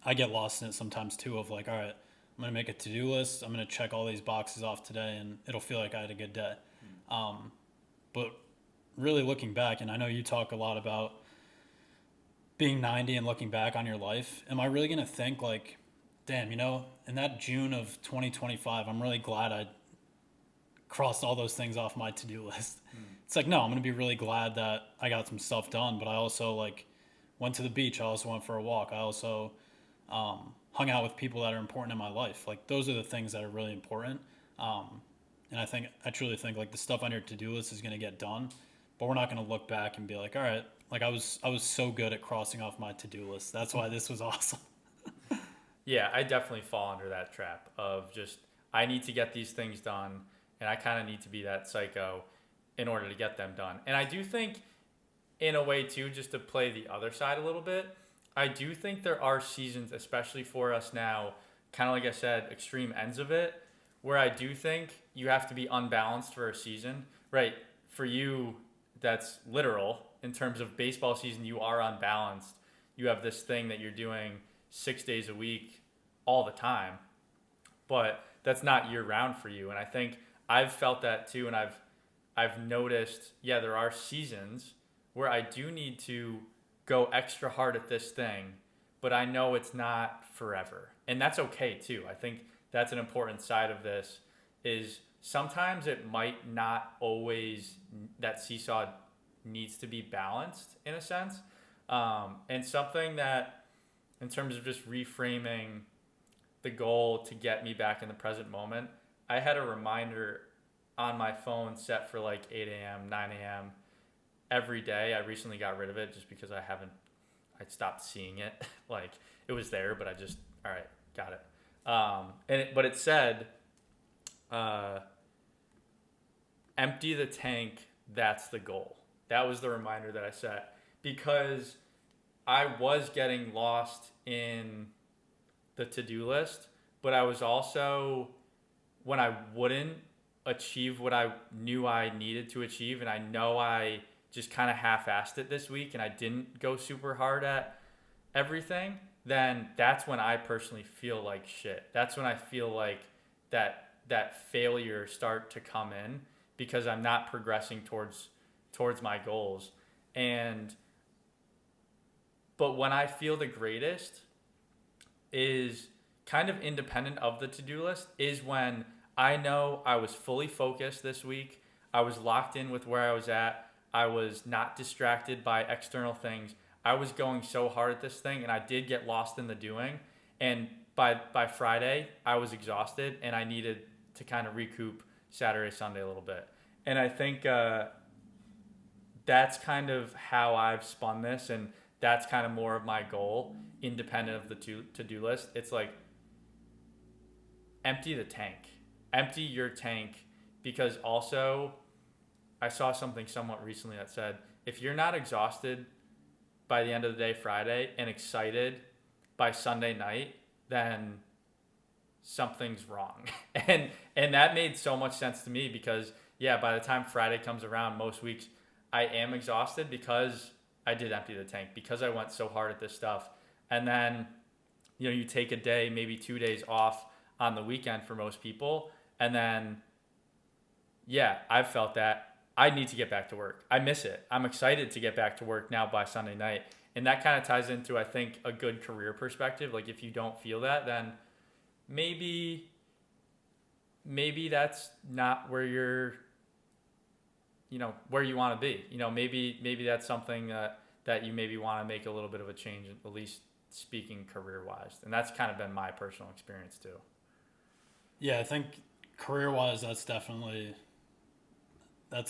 I get lost in it sometimes too of like, all right, I'm going to make a to-do list. I'm going to check all these boxes off today and it'll feel like I had a good day. But really looking back, and I know you talk a lot about being 90 and looking back on your life, am I really going to think like, damn, in that June of 2025, I'm really glad I crossed all those things off my to-do list. It's like, no, I'm going to be really glad that I got some stuff done, but I also like went to the beach. I also went for a walk. I also hung out with people that are important in my life. Like those are the things that are really important. And I truly think like the stuff on your to-do list is going to get done, but we're not going to look back and be like, all right, like I was so good at crossing off my to-do list. That's why this was awesome. Yeah, I definitely fall under that trap of just, I need to get these things done, and I kind of need to be that psycho in order to get them done. And I do think, in a way too, just to play the other side a little bit, I do think there are seasons, especially for us now, kind of like I said, extreme ends of it, where I do think you have to be unbalanced for a season. Right, for you, that's literal. In terms of baseball season, you are unbalanced. You have this thing that you're doing 6 days a week all the time, but that's not year round for you. And I think I've felt that too, and I've noticed, yeah, there are seasons where I do need to go extra hard at this thing, but I know it's not forever, and that's okay too. I think that's an important side of this, is sometimes it might not always, that seesaw needs to be balanced in a sense. And something that, in terms of just reframing the goal to get me back in the present moment, I had a reminder on my phone set for like 8 a.m., 9 a.m. every day. I recently got rid of it just because I stopped seeing it. Like it was there, but all right, got it. But it said, empty the tank, that's the goal. That was the reminder that I set, because I was getting lost in the to-do list, but I was also, when I wouldn't achieve what I knew I needed to achieve, and I know I just kind of half-assed it this week and I didn't go super hard at everything, then that's when I personally feel like shit. That's when I feel like that failure start to come in, because I'm not progressing towards my goals. But when I feel the greatest is kind of independent of the to-do list, is when I know I was fully focused this week. I was locked in with where I was at. I was not distracted by external things. I was going so hard at this thing, and I did get lost in the doing. And by Friday, I was exhausted, and I needed to kind of recoup Saturday, Sunday a little bit. And I think that's kind of how I've spun this, and that's kind of more of my goal, independent of the to-do list. It's like, empty the tank. Empty your tank, because also I saw something somewhat recently that said, if you're not exhausted by the end of the day Friday and excited by Sunday night, then something's wrong. And that made so much sense to me, because yeah, by the time Friday comes around, most weeks I am exhausted because I did empty the tank, because I went so hard at this stuff. And then, you take a day, maybe 2 days off on the weekend for most people. And then, yeah, I've felt that I need to get back to work. I miss it. I'm excited to get back to work now by Sunday night. And that kind of ties into, I think, a good career perspective. Like if you don't feel that, then maybe that's not where you're, where you want to be. Maybe that's something that you maybe want to make a little bit of a change, at least speaking career-wise. And that's kind of been my personal experience too. Yeah, I think career-wise, that's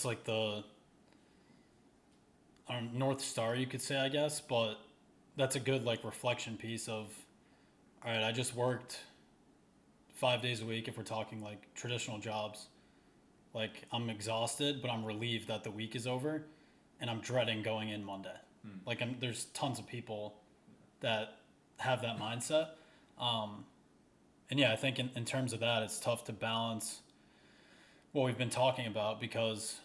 like the North Star, you could say, I guess. But that's a good like reflection piece of, all right, I just worked 5 days a week if we're talking like traditional jobs. Like I'm exhausted, but I'm relieved that the week is over, and I'm dreading going in Monday. Like there's tons of people that have that mindset. And yeah, I think in terms of that, it's tough to balance what we've been talking about, because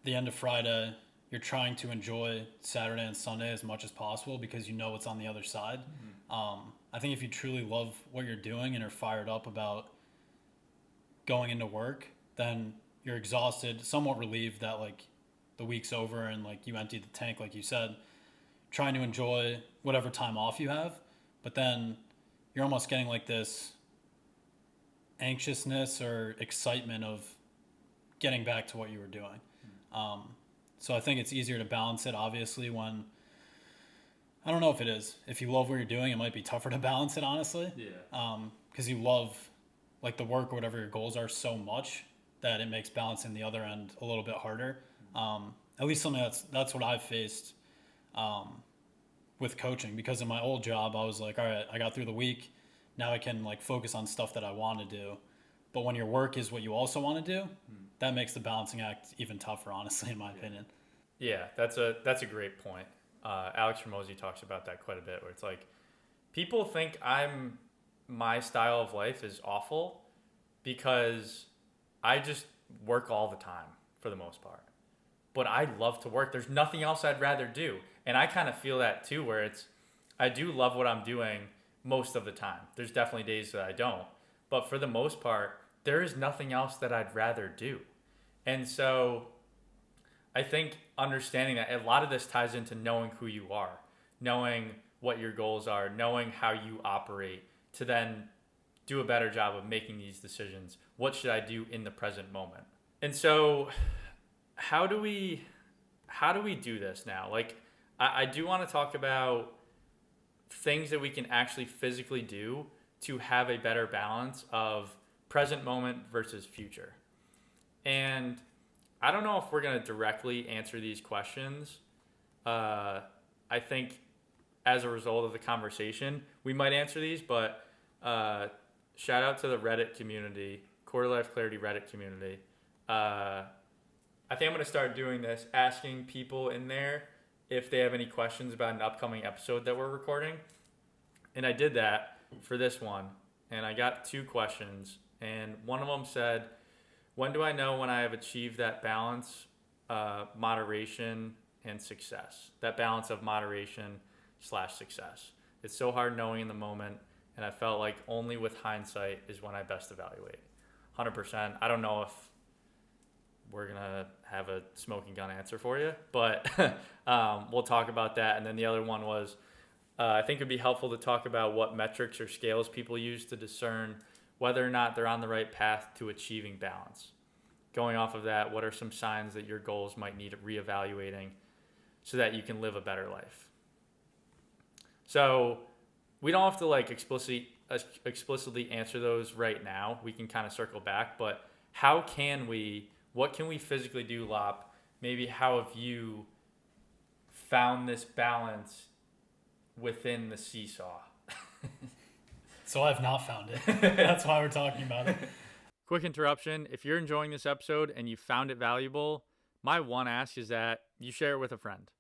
the end of Friday, you're trying to enjoy Saturday and Sunday as much as possible because you know what's on the other side. I think if you truly love what you're doing and are fired up about going into work, then you're exhausted, somewhat relieved that like the week's over and like you emptied the tank, like you said, trying to enjoy whatever time off you have. But then you're almost getting like this anxiousness or excitement of getting back to what you were doing. So I think it's easier to balance it, obviously, when, I don't know if it is. If you love what you're doing, it might be tougher to balance it, honestly. Yeah. Because you love like the work or whatever your goals are so much that it makes balancing the other end a little bit harder. At least something that's what I've faced with coaching, because in my old job, I was like, all right, I got through the week. Now I can like focus on stuff that I want to do. But when your work is what you also want to do, that makes the balancing act even tougher, honestly, in my opinion. Yeah, that's a great point. Alex Ramosi talks about that quite a bit, where it's like people think my style of life is awful because I just work all the time for the most part. But I love to work. There's nothing else I'd rather do. And I kind of feel that too, where I do love what I'm doing most of the time. There's definitely days that I don't. But for the most part, there is nothing else that I'd rather do. And so I think understanding that a lot of this ties into knowing who you are, knowing what your goals are, knowing how you operate, to then do a better job of making these decisions. What should I do in the present moment? And so how do we do this now? Like, I do want to talk about things that we can actually physically do to have a better balance of present moment versus future. And I don't know if we're going to directly answer these questions. I think as a result of the conversation, we might answer these, but shout out to the Reddit community, Quarter Life Clarity Reddit community. I think I'm going to start doing this, asking people in there if they have any questions about an upcoming episode that we're recording. And I did that for this one, and I got 2 questions. And one of them said, when do I know when I have achieved that balance, moderation, and success? That balance of moderation/success. It's so hard knowing in the moment, and I felt like only with hindsight is when I best evaluate. 100%. I don't know if we're going to have a smoking gun answer for you, but we'll talk about that. And then the other one was, I think it'd be helpful to talk about what metrics or scales people use to discern whether or not they're on the right path to achieving balance. Going off of that, what are some signs that your goals might need reevaluating so that you can live a better life? So we don't have to like explicitly answer those right now. We can kind of circle back, but what can we physically do, Lop? Maybe how have you found this balance within the seesaw? So I've not found it. That's why we're talking about it. Quick interruption. If you're enjoying this episode and you found it valuable, my one ask is that you share it with a friend.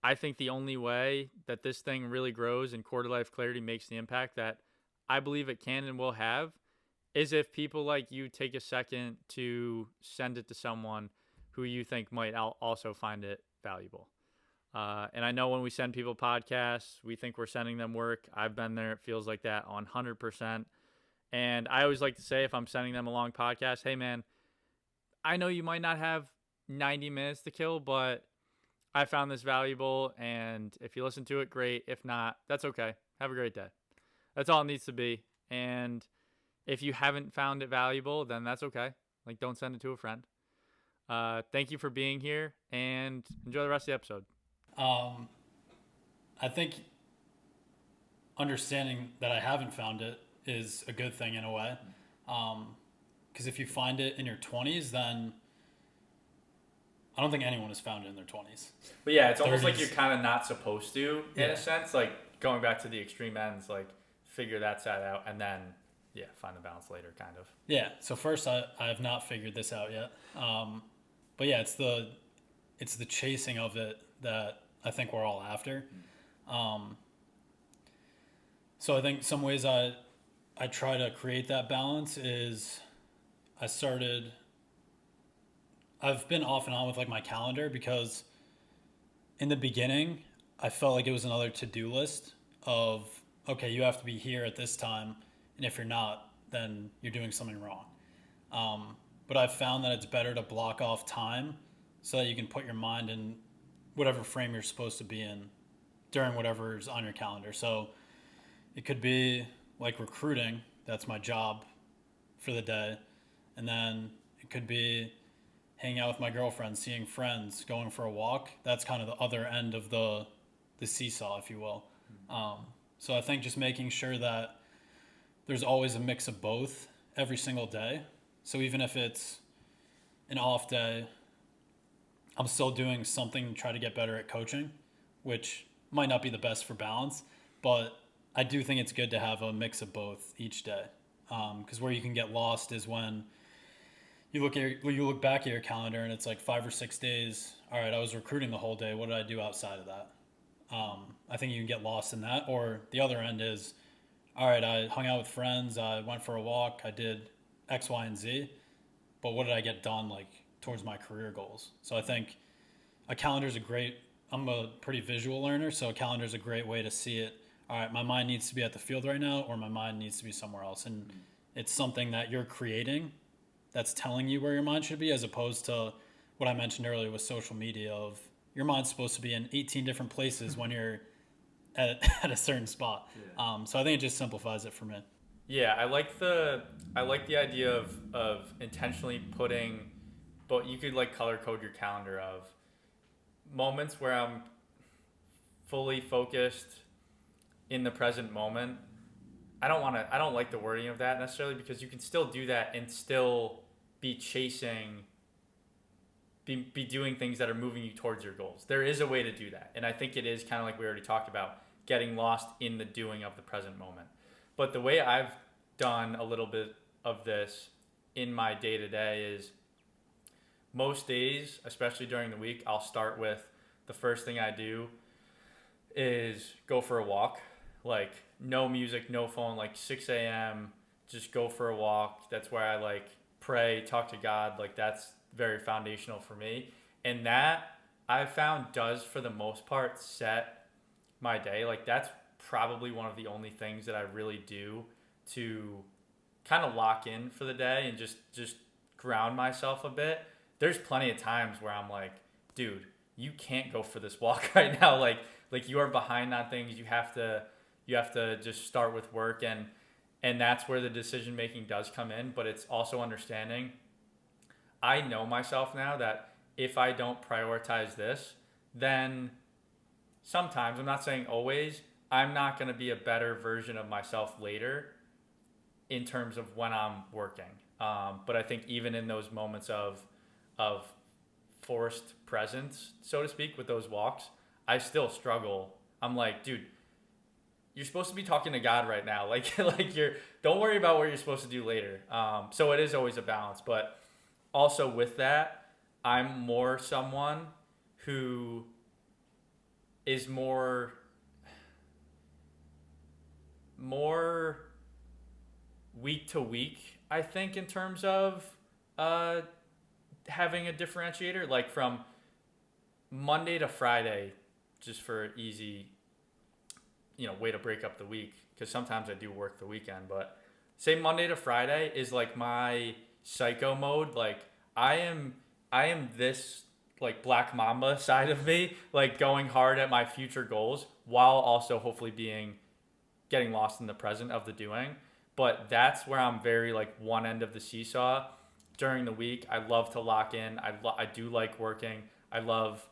I think the only way that this thing really grows and Quarter Life Clarity makes the impact that I believe it can and will have is if people like you take a second to send it to someone who you think might also find it valuable. And I know when we send people podcasts, we think we're sending them work. I've been there. It feels like that 100%. And I always like to say, if I'm sending them a long podcast, hey man, I know you might not have 90 minutes to kill, but I found this valuable. And if you listen to it, great. If not, that's okay. Have a great day. That's all it needs to be. And if you haven't found it valuable, then that's okay. Like, don't send it to a friend. Thank you for being here and enjoy the rest of the episode. I think understanding that I haven't found it is a good thing in a way. Because if you find it in your 20s, then I don't think anyone has found it in their 20s. But yeah, it's almost 30s. like you're kind of not supposed to, in a sense. Like, going back to the extreme ends, like, figure that side out and then, find the balance later, kind of. Yeah, so first I have not figured this out yet. But yeah, it's the chasing of it that I think we're all after. So I think some ways I try to create that balance is I started I've been off and on with like my calendar because in the beginning I felt like it was another to-do list of okay, you have to be here at this time, and if you're not, then you're doing something wrong. But I've found that it's better to block off time so that you can put your mind in whatever frame you're supposed to be in during whatever's on your calendar. So it could be like recruiting, that's my job for the day. And then it could be hanging out with my girlfriend, seeing friends, going for a walk. That's kind of the other end of the seesaw, if you will. So I think just making sure that there's always a mix of both every single day. So even if it's an off day, I'm still doing something to try to get better at coaching, which might not be the best for balance, but I do think it's good to have a mix of both each day. Because where you can get lost is when you look back at your calendar and it's like 5 or 6 days. All right, I was recruiting the whole day. What did I do outside of that? I think you can get lost in that. Or the other end is, all right, I hung out with friends. I went for a walk. I did X, Y, and Z. But what did I get done like towards my career goals? So I think a calendar is I'm a pretty visual learner. So a calendar is a great way to see it. All right, my mind needs to be at the field right now, or my mind needs to be somewhere else. And it's something that you're creating that's telling you where your mind should be, as opposed to what I mentioned earlier with social media of your mind's supposed to be in 18 different places when you're at a certain spot. Yeah. So I think it just simplifies it for me. Yeah, I like the idea of intentionally putting, but you could like color code your calendar of moments where I'm fully focused in the present moment. I don't like the wording of that necessarily, because you can still do that and still be doing things that are moving you towards your goals. There is a way to do that. And I think it is kind of like we already talked about, getting lost in the doing of the present moment. But the way I've done a little bit of this in my day to day is most days, especially during the week, I'll start with the first thing I do is go for a walk. Like no music, no phone, like 6 a.m., just go for a walk. That's where I like pray, talk to God. Like that's very foundational for me. And that I've found does for the most part set my day. Like that's probably one of the only things that I really do to kind of lock in for the day and just ground myself a bit. There's plenty of times where I'm like, dude, you can't go for this walk right now. Like you are behind on things. You have to just start with work, and that's where the decision making does come in. But it's also understanding, I know myself now that if I don't prioritize this, then sometimes, I'm not saying always, I'm not going to be a better version of myself later in terms of when I'm working. But I think even in those moments of forced presence, so to speak, with those walks, I still struggle. I'm like, dude, you're supposed to be talking to God right now. Like don't worry about what you're supposed to do later. So it is always a balance. But also with that, I'm more someone who is more week to week, I think, in terms of having a differentiator. Like from Monday to Friday, just for easy, way to break up the week, because sometimes I do work the weekend, but say Monday to Friday is like my psycho mode. Like I am this like Black Mamba side of me, like going hard at my future goals while also hopefully getting lost in the present of the doing. But that's where I'm very like one end of the seesaw. During the week, I love to lock in. I do like working. I love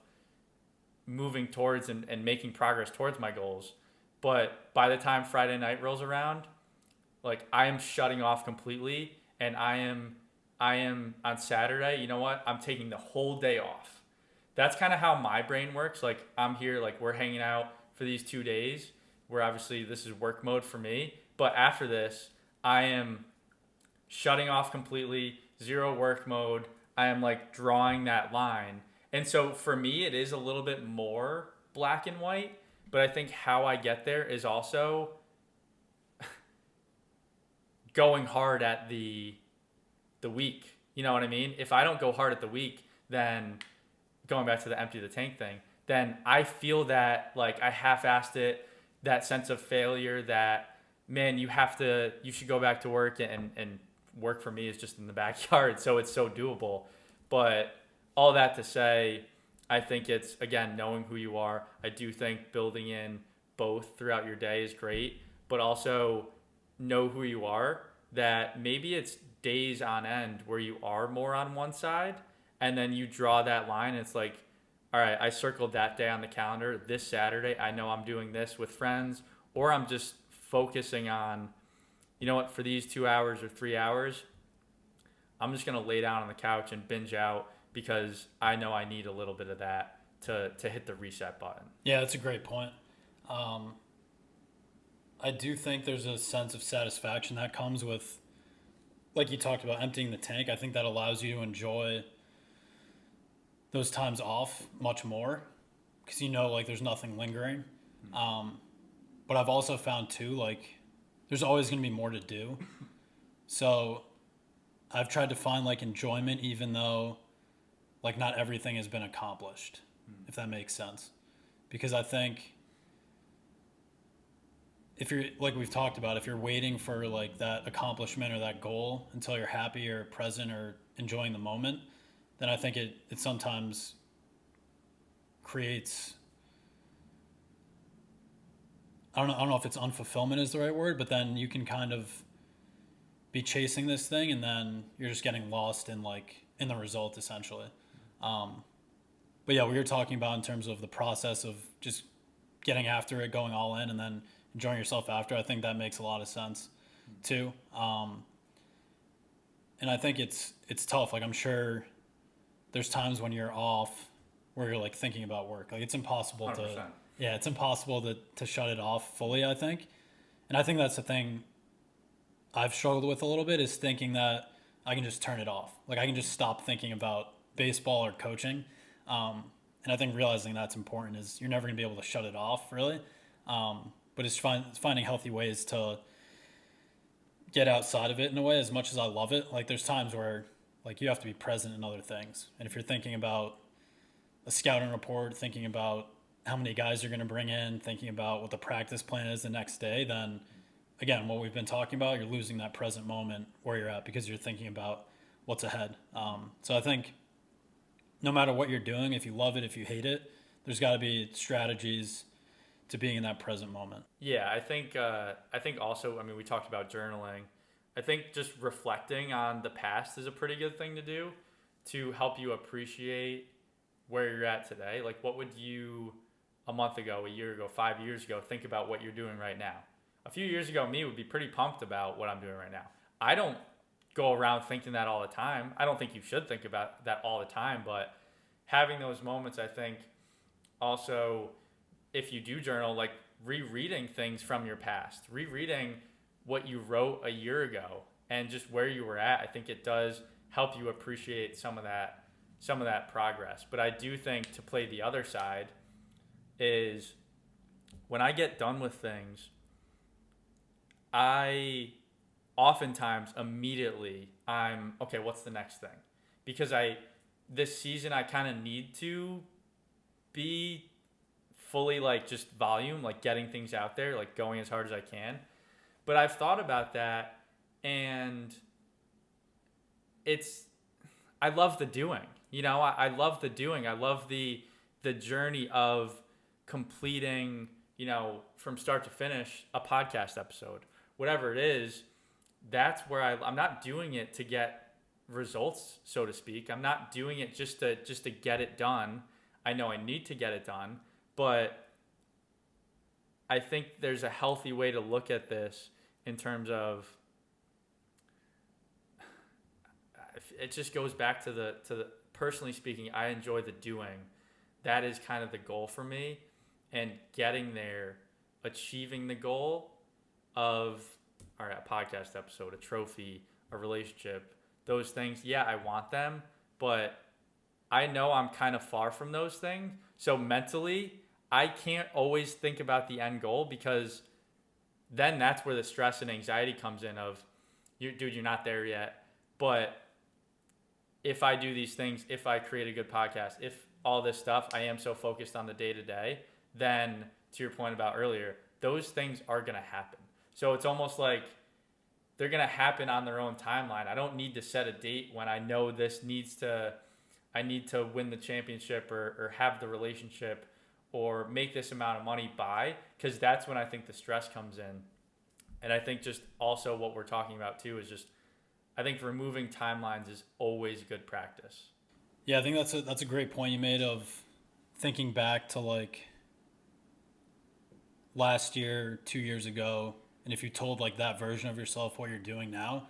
moving towards and making progress towards my goals. But by the time Friday night rolls around, like I am shutting off completely, and I am on Saturday, you know what? I'm taking the whole day off. That's kind of how my brain works. Like I'm here, like we're hanging out for these 2 days where obviously this is work mode for me. But after this, I am shutting off completely, zero work mode. I am like drawing that line. And so for me, it is a little bit more black and white, but I think how I get there is also going hard at the week. You know what I mean? If I don't go hard at the week, then going back to the empty the tank thing, then I feel that like I half-assed it, that sense of failure that, man, you should go back to work, and work for me is just in the backyard. So it's so doable. But all that to say, I think it's, again, knowing who you are. I do think building in both throughout your day is great, but also know who you are, that maybe it's days on end where you are more on one side, and then you draw that line. And it's like, all right, I circled that day on the calendar. This Saturday, I know I'm doing this with friends, or I'm just focusing on, you know what, for these 2 hours or 3 hours, I'm just going to lay down on the couch and binge out because I know I need a little bit of that to hit the reset button. Yeah, that's a great point. I do think there's a sense of satisfaction that comes with, like you talked about, emptying the tank. I think that allows you to enjoy those times off much more because you know, like, there's nothing lingering. But I've also found too, like, there's always going to be more to do. So I've tried to find like enjoyment even though like not everything has been accomplished, if that makes sense. Because I think if you're, like we've talked about, if you're waiting for like that accomplishment or that goal until you're happy or present or enjoying the moment, then I think it sometimes creates, I don't know if it's unfulfillment is the right word, but then you can kind of be chasing this thing and then you're just getting lost in the result essentially. But yeah, we were talking about in terms of the process of just getting after it, going all in, and then enjoying yourself after. I think that makes a lot of sense too. And I think it's tough. Like, I'm sure there's times when you're off where you're like thinking about work. Like, it's impossible 100%. it's impossible to shut it off fully, I think. And I think that's the thing I've struggled with a little bit, is thinking that I can just turn it off. Like, I can just stop thinking about baseball or coaching. And I think realizing that's important, is you're never going to be able to shut it off really. But it's finding healthy ways to get outside of it in a way. As much as I love it, like, there's times where like you have to be present in other things. And if you're thinking about a scouting report, thinking about how many guys you're going to bring in, thinking about what the practice plan is the next day, then again, what we've been talking about, you're losing that present moment where you're at because you're thinking about what's ahead. So I think no matter what you're doing, if you love it, if you hate it, there's got to be strategies to being in that present moment. Yeah, I think also, I mean, we talked about journaling. I think just reflecting on the past is a pretty good thing to do to help you appreciate where you're at today. Like, what would you a month ago, a year ago, 5 years ago think about what you're doing right now? A few years ago, me would be pretty pumped about what I'm doing right now. I don't go around thinking that all the time. I don't think you should think about that all the time, but having those moments, I think also, if you do journal, like rereading things from your past, rereading what you wrote a year ago and just where you were at, I think it does help you appreciate some of that progress. But I do think, to play the other side, is when I get done with things, I oftentimes immediately I'm okay, what's the next thing? Because this season I kind of need to be fully like just volume, like getting things out there, like going as hard as I can. But I've thought about that, and I love the doing. You know, I love the doing. I love the journey of completing, you know, from start to finish a podcast episode, whatever it is. That's where I'm not doing it to get results, so to speak. I'm not doing it just to get it done. I know I need to get it done, but I think there's a healthy way to look at this in terms of, it just goes back to the personally speaking, I enjoy the doing. That is kind of the goal for me, and getting there, achieving the goal of, all right, a podcast episode, a trophy, a relationship, those things. Yeah, I want them, but I know I'm kind of far from those things. So mentally, I can't always think about the end goal, because then that's where the stress and anxiety comes in of, You're not there yet. But if I do these things, if I create a good podcast, if all this stuff, I am so focused on the day to day, then to your point about earlier, those things are going to happen. So it's almost like they're going to happen on their own timeline. I don't need to set a date when I know I need to win the championship or have the relationship or make this amount of money by, because that's when I think the stress comes in. And I think just also what we're talking about too is just, I think removing timelines is always good practice. Yeah, I think that's a great point you made of thinking back to like last year, 2 years ago, and if you told like that version of yourself what you're doing now,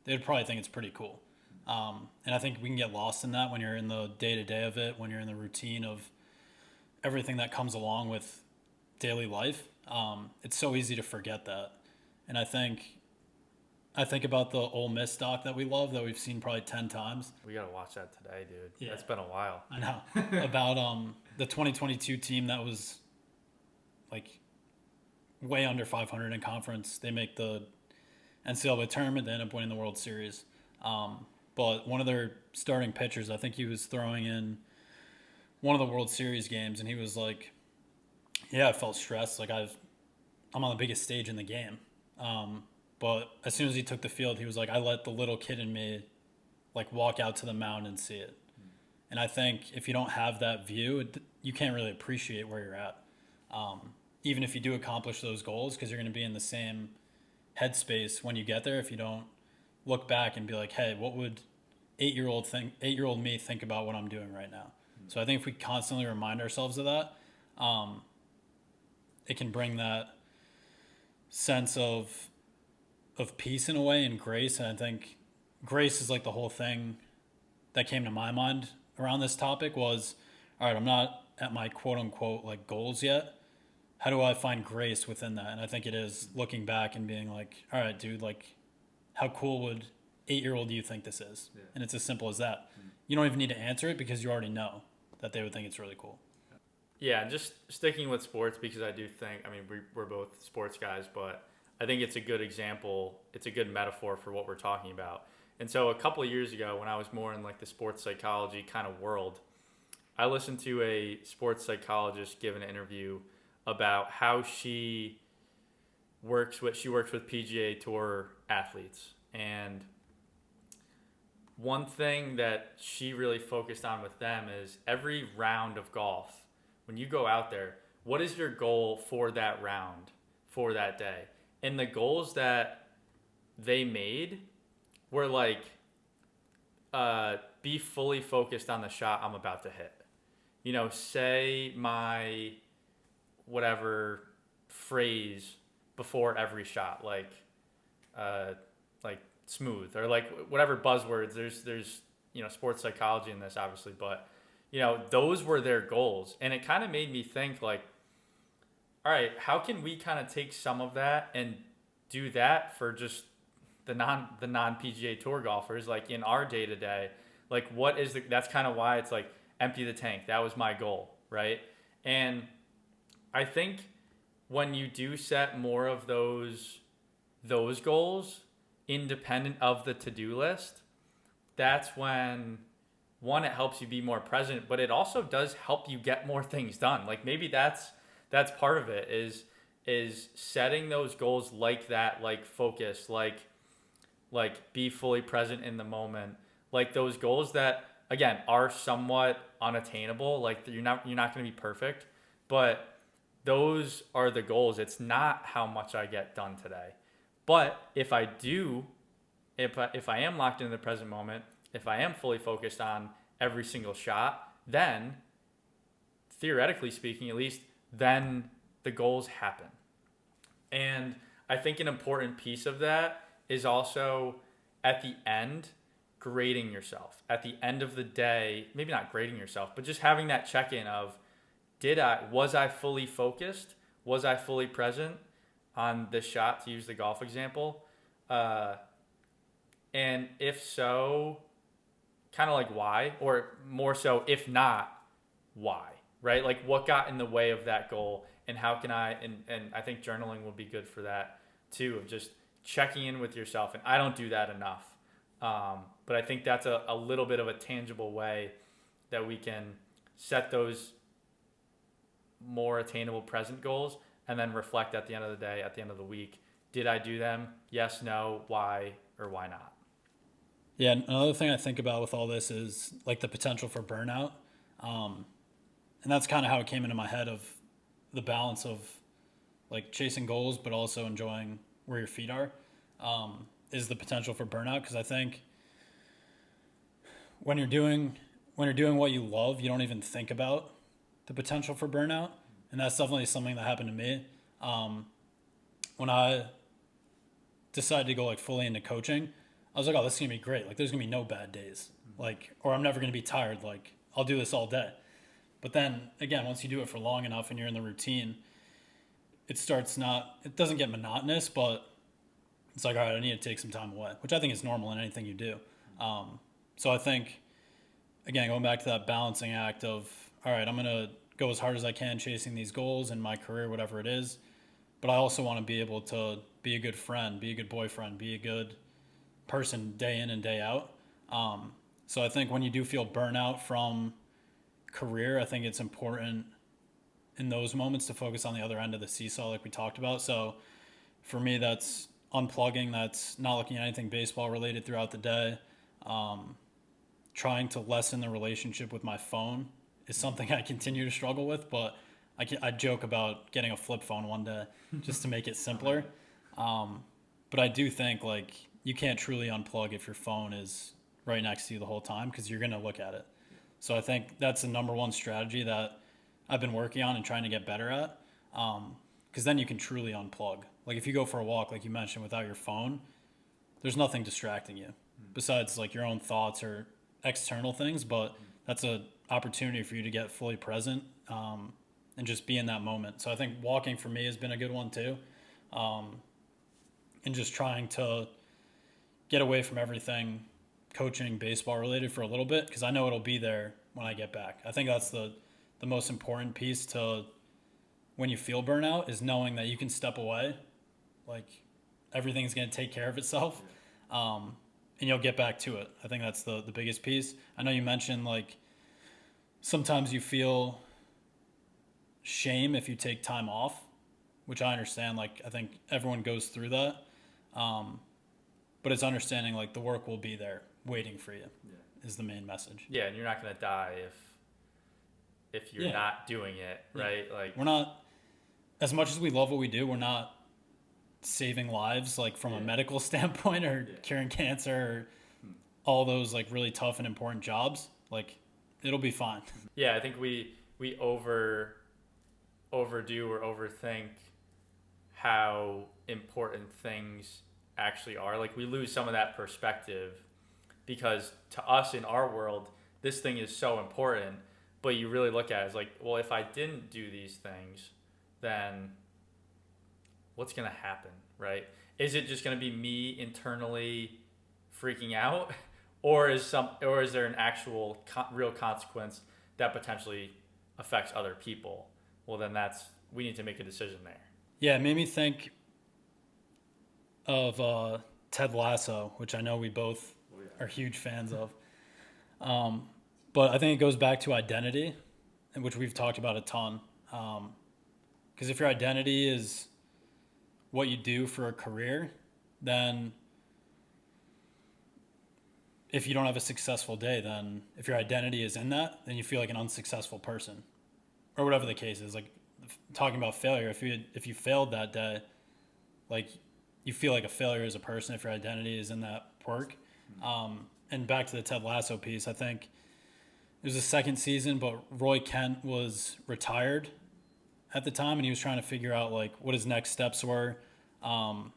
they'd probably think it's pretty cool. And I think we can get lost in that when you're in the day to day of it, when you're in the routine of everything that comes along with daily life. It's so easy to forget that. And I think about the Ole Miss doc that we love, that we've seen probably 10 times. We got to watch that today, dude. Yeah. That's been a while. I know. About the 2022 team that was like way under 500 in conference. They make the NCAA tournament. They end up winning the World Series. But one of their starting pitchers, I think he was throwing in one of the World Series games, and he was like, yeah, I felt stressed. Like I'm on the biggest stage in the game. But as soon as he took the field, he was like, I let the little kid in me like walk out to the mound and see it. And I think if you don't have that view, you can't really appreciate where you're at. Even if you do accomplish those goals, because you're going to be in the same headspace when you get there. If you don't look back and be like, hey, what would 8-year-old me think about what I'm doing right now? So I think if we constantly remind ourselves of that, it can bring that sense of peace in a way, and grace. And I think grace is like the whole thing that came to my mind around this topic was, all right, I'm not at my quote unquote like goals yet. How do I find grace within that? And I think it is looking back and being like, all right, dude, like how cool would 8-year-old you think this is? Yeah. And it's as simple as that. You don't even need to answer it because you already know that they would think it's really cool. Yeah, just sticking with sports, because I do think, I mean, we're both sports guys, but I think it's a good example. It's a good metaphor for what we're talking about. And so a couple of years ago, when I was more in like the sports psychology kind of world, I listened to a sports psychologist give an interview about how she works with PGA Tour athletes. And one thing that she really focused on with them is every round of golf, when you go out there, what is your goal for that round, for that day? And the goals that they made were like, be fully focused on the shot I'm about to hit. You know, say my whatever phrase before every shot, like smooth, or like whatever buzzwords. There's sports psychology in this, obviously, but those were their goals, and it kind of made me think like, all right, how can we kind of take some of that and do that for just the non PGA Tour golfers, like in our day to day, like that's kind of why it's like empty the tank. That was my goal, right? And I think when you do set more of those goals independent of the to-do list, that's when, one, it helps you be more present, but it also does help you get more things done. Like maybe that's part of it, is setting those goals like that, like focus, like be fully present in the moment, like those goals that again are somewhat unattainable. Like you're not going to be perfect, but those are the goals. It's not how much I get done today. But if I am locked in the present moment, if I am fully focused on every single shot, then theoretically speaking, at least, then the goals happen. And I think an important piece of that is also at the end, grading yourself. At the end of the day, maybe not grading yourself, but just having that check-in of, was I fully focused? Was I fully present on this shot, to use the golf example? And if so, kind of like why? Or more so, if not, why? Right? Like what got in the way of that goal, and how can and I think journaling will be good for that too, of just checking in with yourself, and I don't do that enough. But I think that's a little bit of a tangible way that we can set those more attainable present goals and then reflect at the end of the day, at the end of the week. Did I do them? Yes, no, why, or why not? Yeah, another thing I think about with all this is like the potential for burnout. And that's kind of how it came into my head of the balance of like chasing goals, but also enjoying where your feet are, is the potential for burnout. Because I think when you're doing what you love, you don't even think about the potential for burnout. And that's definitely something that happened to me. When I decided to go like fully into coaching, I was like, oh, this is gonna be great. Like there's gonna be no bad days. Like, or I'm never gonna be tired. Like I'll do this all day. But then again, once you do it for long enough and you're in the routine, it doesn't get monotonous, but it's like, all right, I need to take some time away, which I think is normal in anything you do. So I think, again, going back to that balancing act of, all right, I'm going to go as hard as I can chasing these goals in my career, whatever it is. But I also want to be able to be a good friend, be a good boyfriend, be a good person day in and day out. So I think when you do feel burnout from career, I think it's important in those moments to focus on the other end of the seesaw like we talked about. So for me, that's unplugging, that's not looking at anything baseball related throughout the day. Trying to lessen the relationship with my phone is something I continue to struggle with, but I joke about getting a flip phone one day just to make it simpler. But I do think like you can't truly unplug if your phone is right next to you the whole time because you're going to look at it. So I think that's the number one strategy that I've been working on and trying to get better at, because then you can truly unplug. Like if you go for a walk, like you mentioned, without your phone, there's nothing distracting you besides like your own thoughts or external things, but that's an opportunity for you to get fully present and just be in that moment. So I think walking for me has been a good one too, and just trying to get away from everything coaching baseball related for a little bit because I know it'll be there when I get back. I think that's the most important piece to when you feel burnout is knowing that you can step away, like everything's going to take care of itself, and you'll get back to it. I think that's the biggest piece. I know you mentioned like sometimes you feel shame if you take time off, which I understand. Like I think everyone goes through that, but it's understanding like the work will be there waiting for you is the main message. Yeah, and you're not going to die if you're not doing it, right? Like we're not, as much as we love what we do, we're not saving lives like from a medical standpoint or curing cancer or all those like really tough and important jobs. Like it'll be fine. Yeah, I think we overdo or overthink how important things actually are. Like we lose some of that perspective because to us in our world, this thing is so important, but you really look at it as like, well, if I didn't do these things, then what's going to happen, right? Is it just going to be me internally freaking out or is there an actual real consequence that potentially affects other people? Well, then we need to make a decision there. Yeah, it made me think of Ted Lasso, which I know we both are huge fans of. But I think it goes back to identity, which we've talked about a ton. Because if your identity is what you do for a career, then if you don't have a successful day, then if your identity is in that, then you feel like an unsuccessful person or whatever the case is. Like talking about failure, if you failed that day, like you feel like a failure as a person if your identity is in that work. And back to the Ted Lasso piece, I think it was the second season, but Roy Kent was retired at the time, and he was trying to figure out like what his next steps were, and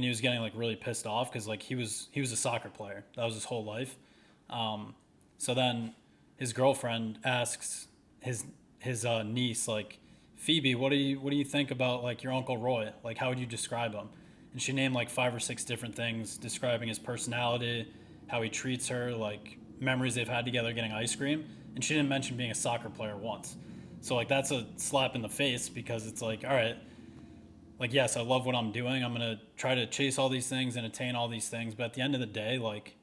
he was getting like really pissed off because like he was a soccer player, that was his whole life. So then his girlfriend asks his niece like, Phoebe, what do you think about like your Uncle Roy? Like how would you describe him? And she named like 5 or 6 different things describing his personality, how he treats her, like memories they've had together getting ice cream. And she didn't mention being a soccer player once. So like that's a slap in the face because it's like, all right, like, yes, I love what I'm doing. I'm going to try to chase all these things and attain all these things. But at the end of the day, like,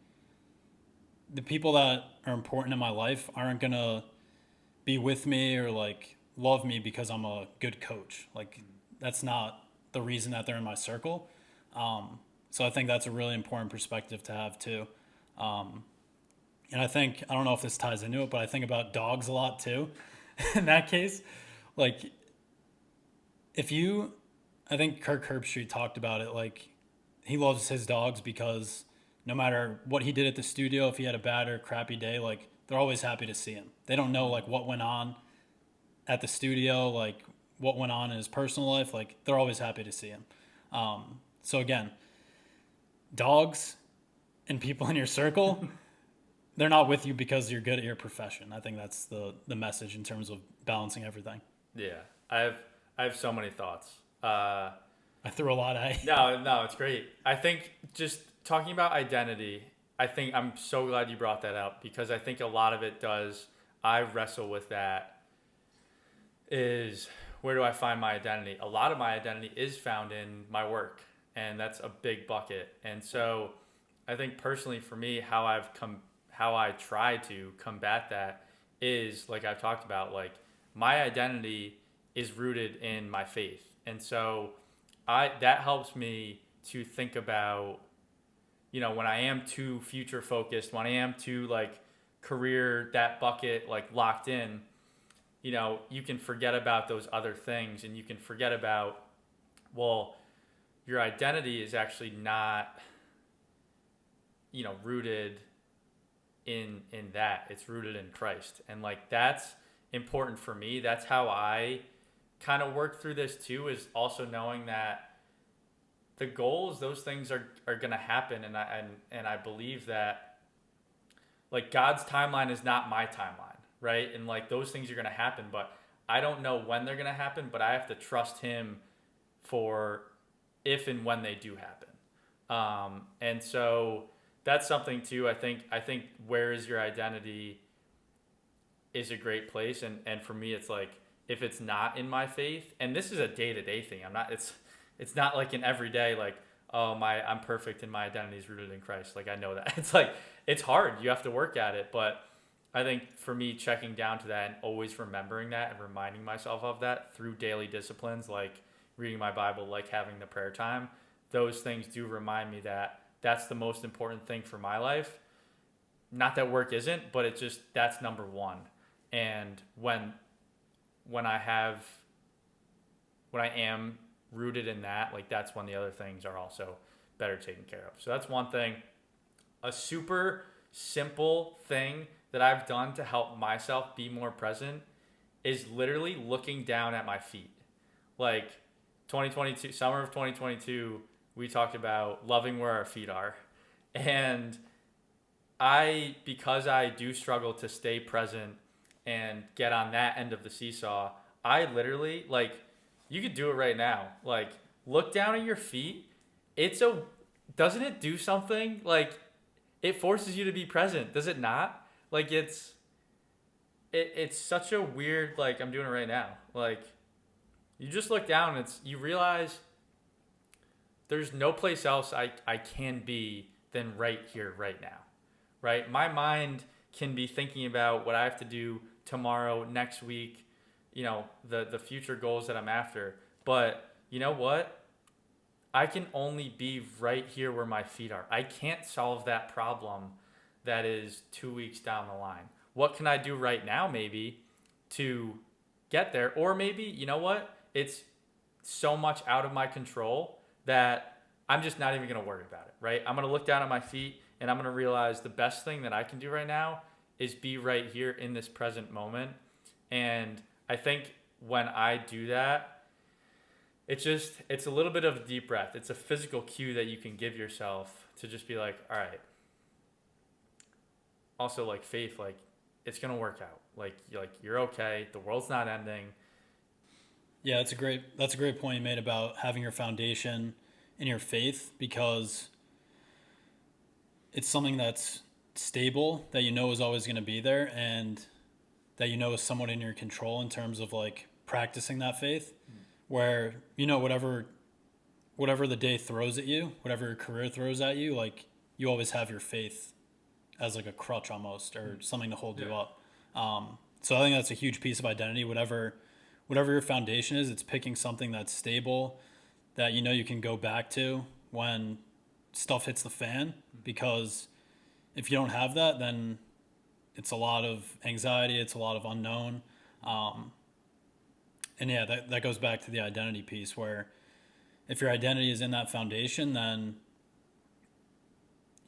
the people that are important in my life aren't going to be with me or like love me because I'm a good coach. Like, that's not the reason that they're in my circle. So I think that's a really important perspective to have too. And I think, I don't know if this ties into it, but I think about dogs a lot too. In that case, like, I think Kirk Herbstreit talked about it. Like, he loves his dogs because no matter what he did at the studio, if he had a bad or crappy day, like, they're always happy to see him. They don't know like what went on at the studio, like what went on in his personal life. Like, they're always happy to see him. So again, dogs and people in your circle, they're not with you because you're good at your profession. I think that's the message in terms of balancing everything. Yeah, I have so many thoughts. I threw a lot at you. No, it's great. I think just talking about identity, I think I'm so glad you brought that up because I think a lot of it does. I wrestle with that. Is where do I find my identity? A lot of my identity is found in my work, and that's a big bucket. And so, I think personally for me, how I try to combat that is, like I've talked about, like, my identity is rooted in my faith. And so that helps me to think about, when I am too future focused, when I am too like career, that bucket, like locked in, you can forget about those other things and you can forget about, well, your identity is actually not, rooted in that. It's rooted in Christ. And like, that's important for me. That's how I kind of work through this too, is also knowing that the goals, those things are going to happen. And I believe that like God's timeline is not my timeline, right? And like those things are going to happen, but I don't know when they're going to happen, but I have to trust him for if and when they do happen. And so that's something too. I think where is your identity is a great place. And for me, it's like, if it's not in my faith, and this is a day-to-day thing, it's not like an everyday, like, oh, I'm perfect and my identity is rooted in Christ. Like, I know that. It's like, it's hard. You have to work at it. But I think for me, checking down to that and always remembering that and reminding myself of that through daily disciplines, like reading my Bible, like having the prayer time, those things do remind me that that's the most important thing for my life. Not that work isn't, but it's just, that's number one. And when I am rooted in that, like, that's when the other things are also better taken care of. So that's one thing. A super simple thing that I've done to help myself be more present is literally looking down at my feet. Like 2022, summer of 2022, we talked about loving where our feet are. And because I do struggle to stay present and get on that end of the seesaw, I literally, like, you could do it right now. Like, look down at your feet. Doesn't it do something? Like, it forces you to be present. Does it not? Like, it's such a weird, like, I'm doing it right now. Like, you just look down and you realize there's no place else I can be than right here, right now. Right? My mind can be thinking about what I have to do tomorrow, next week, the future goals that I'm after. But you know what? I can only be right here where my feet are. I can't solve that problem that is 2 weeks down the line. What can I do right now, maybe, to get there? Or maybe, you know what? It's so much out of my control that I'm just not even going to worry about it, right? I'm going to look down at my feet and I'm going to realize the best thing that I can do right now is be right here in this present moment. And I think when I do that, it's a little bit of a deep breath. It's a physical cue that you can give yourself to just be like, all right. Also, like, faith, like, it's going to work out. Like, you're okay. The world's not ending. Yeah, that's a great point you made about having your foundation in your faith, because it's something that's stable, that you know is always going to be there, and that you know is somewhat in your control in terms of like practicing that faith, where whatever whatever the day throws at you, whatever your career throws at you, like you always have your faith as like a crutch almost, or something to hold you up. So I think that's a huge piece of identity. Whatever your foundation is, it's picking something that's stable, that you know you can go back to when stuff hits the fan. Because if you don't have that, then it's a lot of anxiety, it's a lot of unknown. And yeah, that goes back to the identity piece, where if your identity is in that foundation, then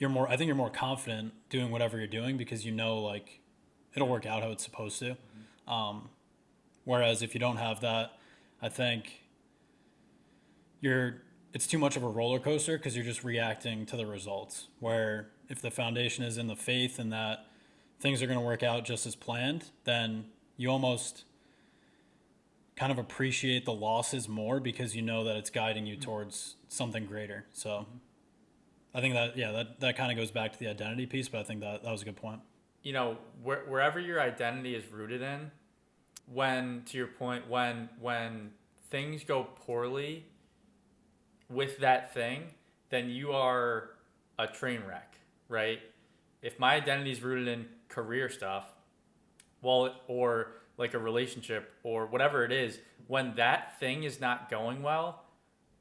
I think you're more confident doing whatever you're doing, because you know, like, it'll work out how it's supposed to. Whereas if you don't have that, I think it's too much of a roller coaster, because you're just reacting to the results. Where if the foundation is in the faith and that things are going to work out just as planned, then you almost kind of appreciate the losses more, because you know that it's guiding you towards something greater. So I think that kind of goes back to the identity piece, but I think that was a good point. You know, wherever your identity is rooted in, to your point, when things go poorly with that thing, then you are a train wreck, right? If my identity is rooted in career stuff, or like a relationship or whatever it is, when that thing is not going well,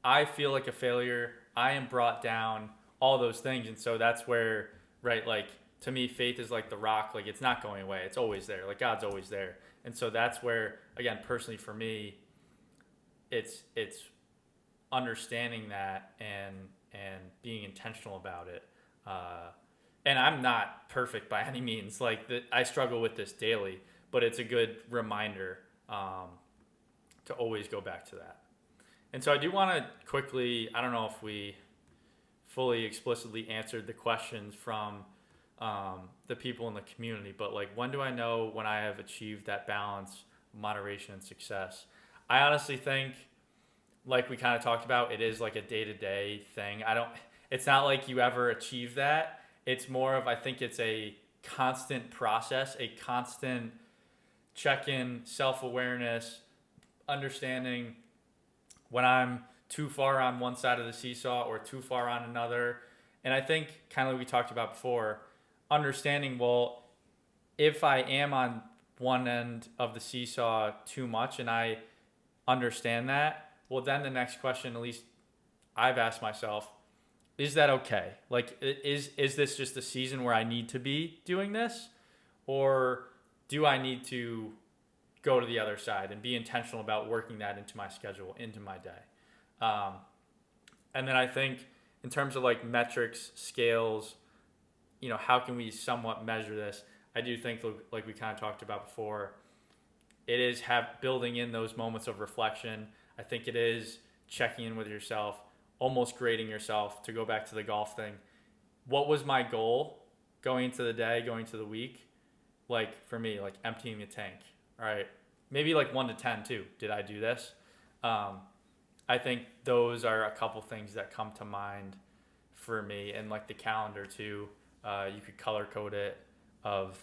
I feel like a failure. I am brought down, all those things. And so that's where, right, like, to me, faith is like the rock. Like, it's not going away. It's always there. Like, God's always there. And so that's where, again, personally for me, it's understanding that and being intentional about it. And I'm not perfect by any means. Like, I struggle with this daily, but it's a good reminder to always go back to that. And so I do want to quickly, I don't know if we fully explicitly answered the questions from the people in the community, but like, when do I know when I have achieved that balance, moderation, and success? I honestly think, like we kind of talked about, it is like a day-to-day thing. It's not like you ever achieve that. It's more of, I think it's a constant process, a constant check-in, self-awareness, understanding when I'm too far on one side of the seesaw or too far on another. And I think, kind of like we talked about before, understanding, well, if I am on one end of the seesaw too much and I understand that, well, then the next question, at least I've asked myself, is that okay? Like, is this just a season where I need to be doing this? Or do I need to go to the other side and be intentional about working that into my schedule, into my day? And then I think in terms of like metrics, scales, you know, how can we somewhat measure this? I do think, like we kind of talked about before, it is building in those moments of reflection. I think it is checking in with yourself, almost grading yourself, to go back to the golf thing. What was my goal going into the day, going to the week? Like, for me, like emptying the tank, right? Maybe like 1 to 10 too. Did I do this? I think those are a couple things that come to mind for me. And like the calendar too, you could color code it of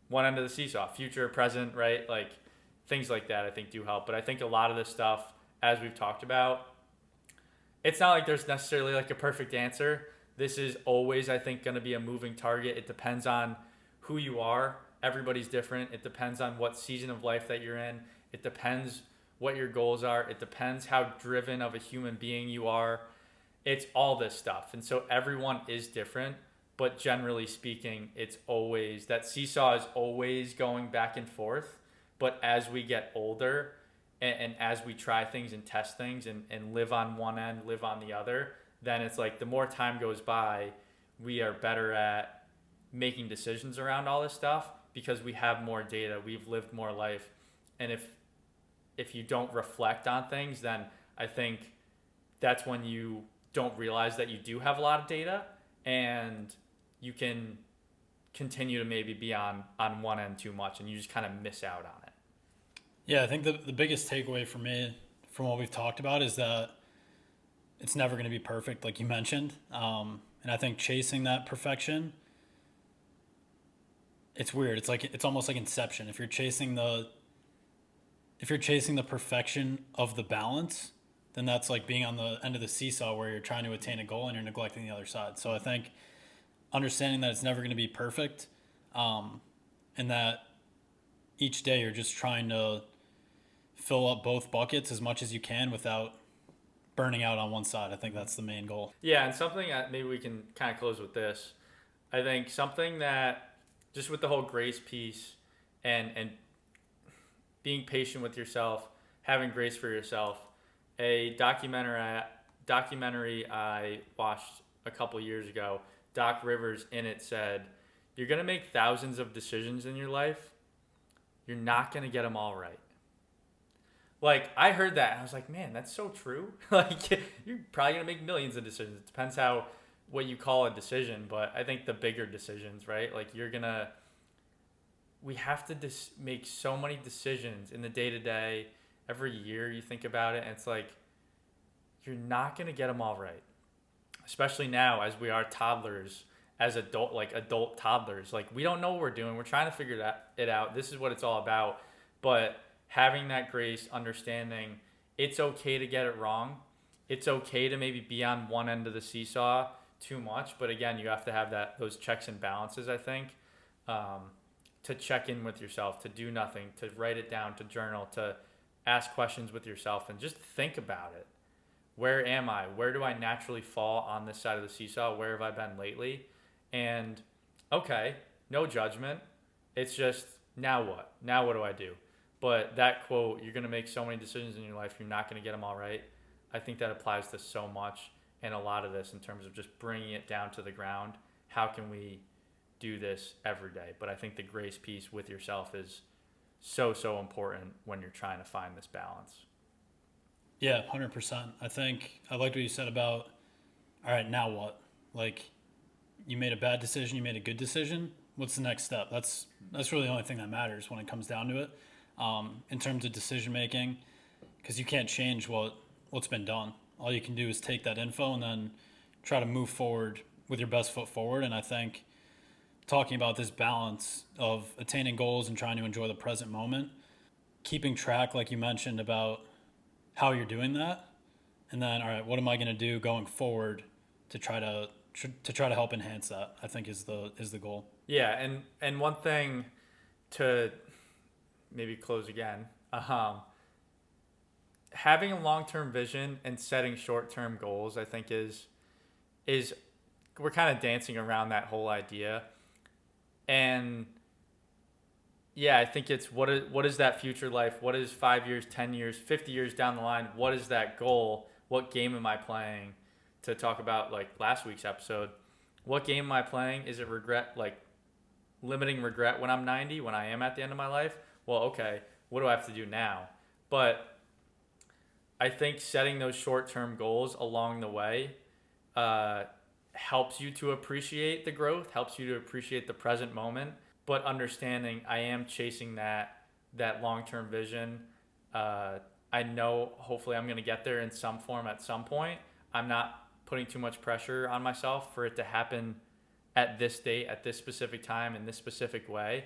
one end of the seesaw, future, present, right? Like things like that I think do help. But I think a lot of this stuff, as we've talked about, it's not like there's necessarily like a perfect answer. This is always, I think, going to be a moving target. It depends on who you are. Everybody's different. It depends on what season of life that you're in. It depends what your goals are. It depends how driven of a human being you are. It's all this stuff. And so everyone is different, but generally speaking, it's always, that seesaw is always going back and forth. But as we get older and as we try things and test things and live on one end, live on the other, then it's like the more time goes by, we are better at making decisions around all this stuff because we have more data, we've lived more life. And if you don't reflect on things, then I think that's when you don't realize that you do have a lot of data and you can continue to maybe be on one end too much and you just kind of miss out on it. Yeah, I think the biggest takeaway for me from what we've talked about is that it's never going to be perfect, like you mentioned. And I think chasing that perfection, it's weird. It's almost like Inception. If you're chasing the perfection of the balance, then that's like being on the end of the seesaw where you're trying to attain a goal and you're neglecting the other side. So I think understanding that it's never going to be perfect, and that each day you're just trying to fill up both buckets as much as you can without burning out on one side. I think that's the main goal. Yeah, and something that maybe we can kind of close with this. I think something that just with the whole grace piece and being patient with yourself, having grace for yourself. A documentary I watched a couple years ago, Doc Rivers in it said, "You're gonna make thousands of decisions in your life. You're not gonna get them all right." Like I heard that and I was like, man, that's so true. Like you're probably gonna make millions of decisions. It depends how what you call a decision, but I think the bigger decisions, right? Like we have to make so many decisions in the day to day. Every year you think about it, and it's like you're not gonna get them all right. Especially now, as we are toddlers, as adult toddlers, like we don't know what we're doing. We're trying to figure it out. This is what it's all about. But having that grace, understanding it's okay to get it wrong. It's okay to maybe be on one end of the seesaw too much. But again, you have to have those checks and balances, I think, to check in with yourself, to do nothing, to write it down, to journal, to ask questions with yourself, and just think about it. Where am I? Where do I naturally fall on this side of the seesaw? Where have I been lately? And okay, no judgment. It's just, now what? Now what do I do? But that quote, you're going to make so many decisions in your life, you're not going to get them all right. I think that applies to so much and a lot of this in terms of just bringing it down to the ground. How can we do this every day? But I think the grace piece with yourself is so important when you're trying to find this balance. Yeah, 100%. I think I liked what you said about, all right, now what? Like, you made a bad decision, you made a good decision. What's the next step? That's really the only thing that matters when it comes down to it, in terms of decision making, because you can't change what's been done. All you can do is take that info and then try to move forward with your best foot forward. And I think talking about this balance of attaining goals and trying to enjoy the present moment, keeping track, like you mentioned, about how you're doing that, and then, all right, what am I going to do going forward to try to help enhance that, I think is the goal. Yeah, and one thing to maybe close again, having a long-term vision and setting short-term goals, I think is we're kind of dancing around that whole idea. And yeah, I think it's what is that future life? What is 5 years, 10 years, 50 years down the line? What is that goal? What game am I playing? To talk about like last week's episode, what game am I playing? Is it regret, like limiting regret when I'm 90, when I am at the end of my life? Well, okay, what do I have to do now? But I think setting those short-term goals along the way helps you to appreciate the growth, helps you to appreciate the present moment, but understanding I am chasing that long-term vision. I know hopefully I'm going to get there in some form at some point. I'm not putting too much pressure on myself for it to happen at this date, at this specific time, in this specific way.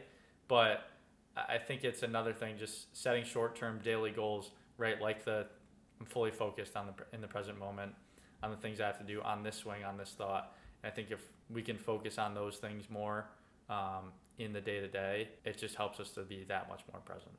But I think it's another thing, just setting short-term daily goals, right? Like I'm fully focused in the present moment, on the things I have to do, on this swing, on this thought. And I think if we can focus on those things more in the day-to-day, it just helps us to be that much more present.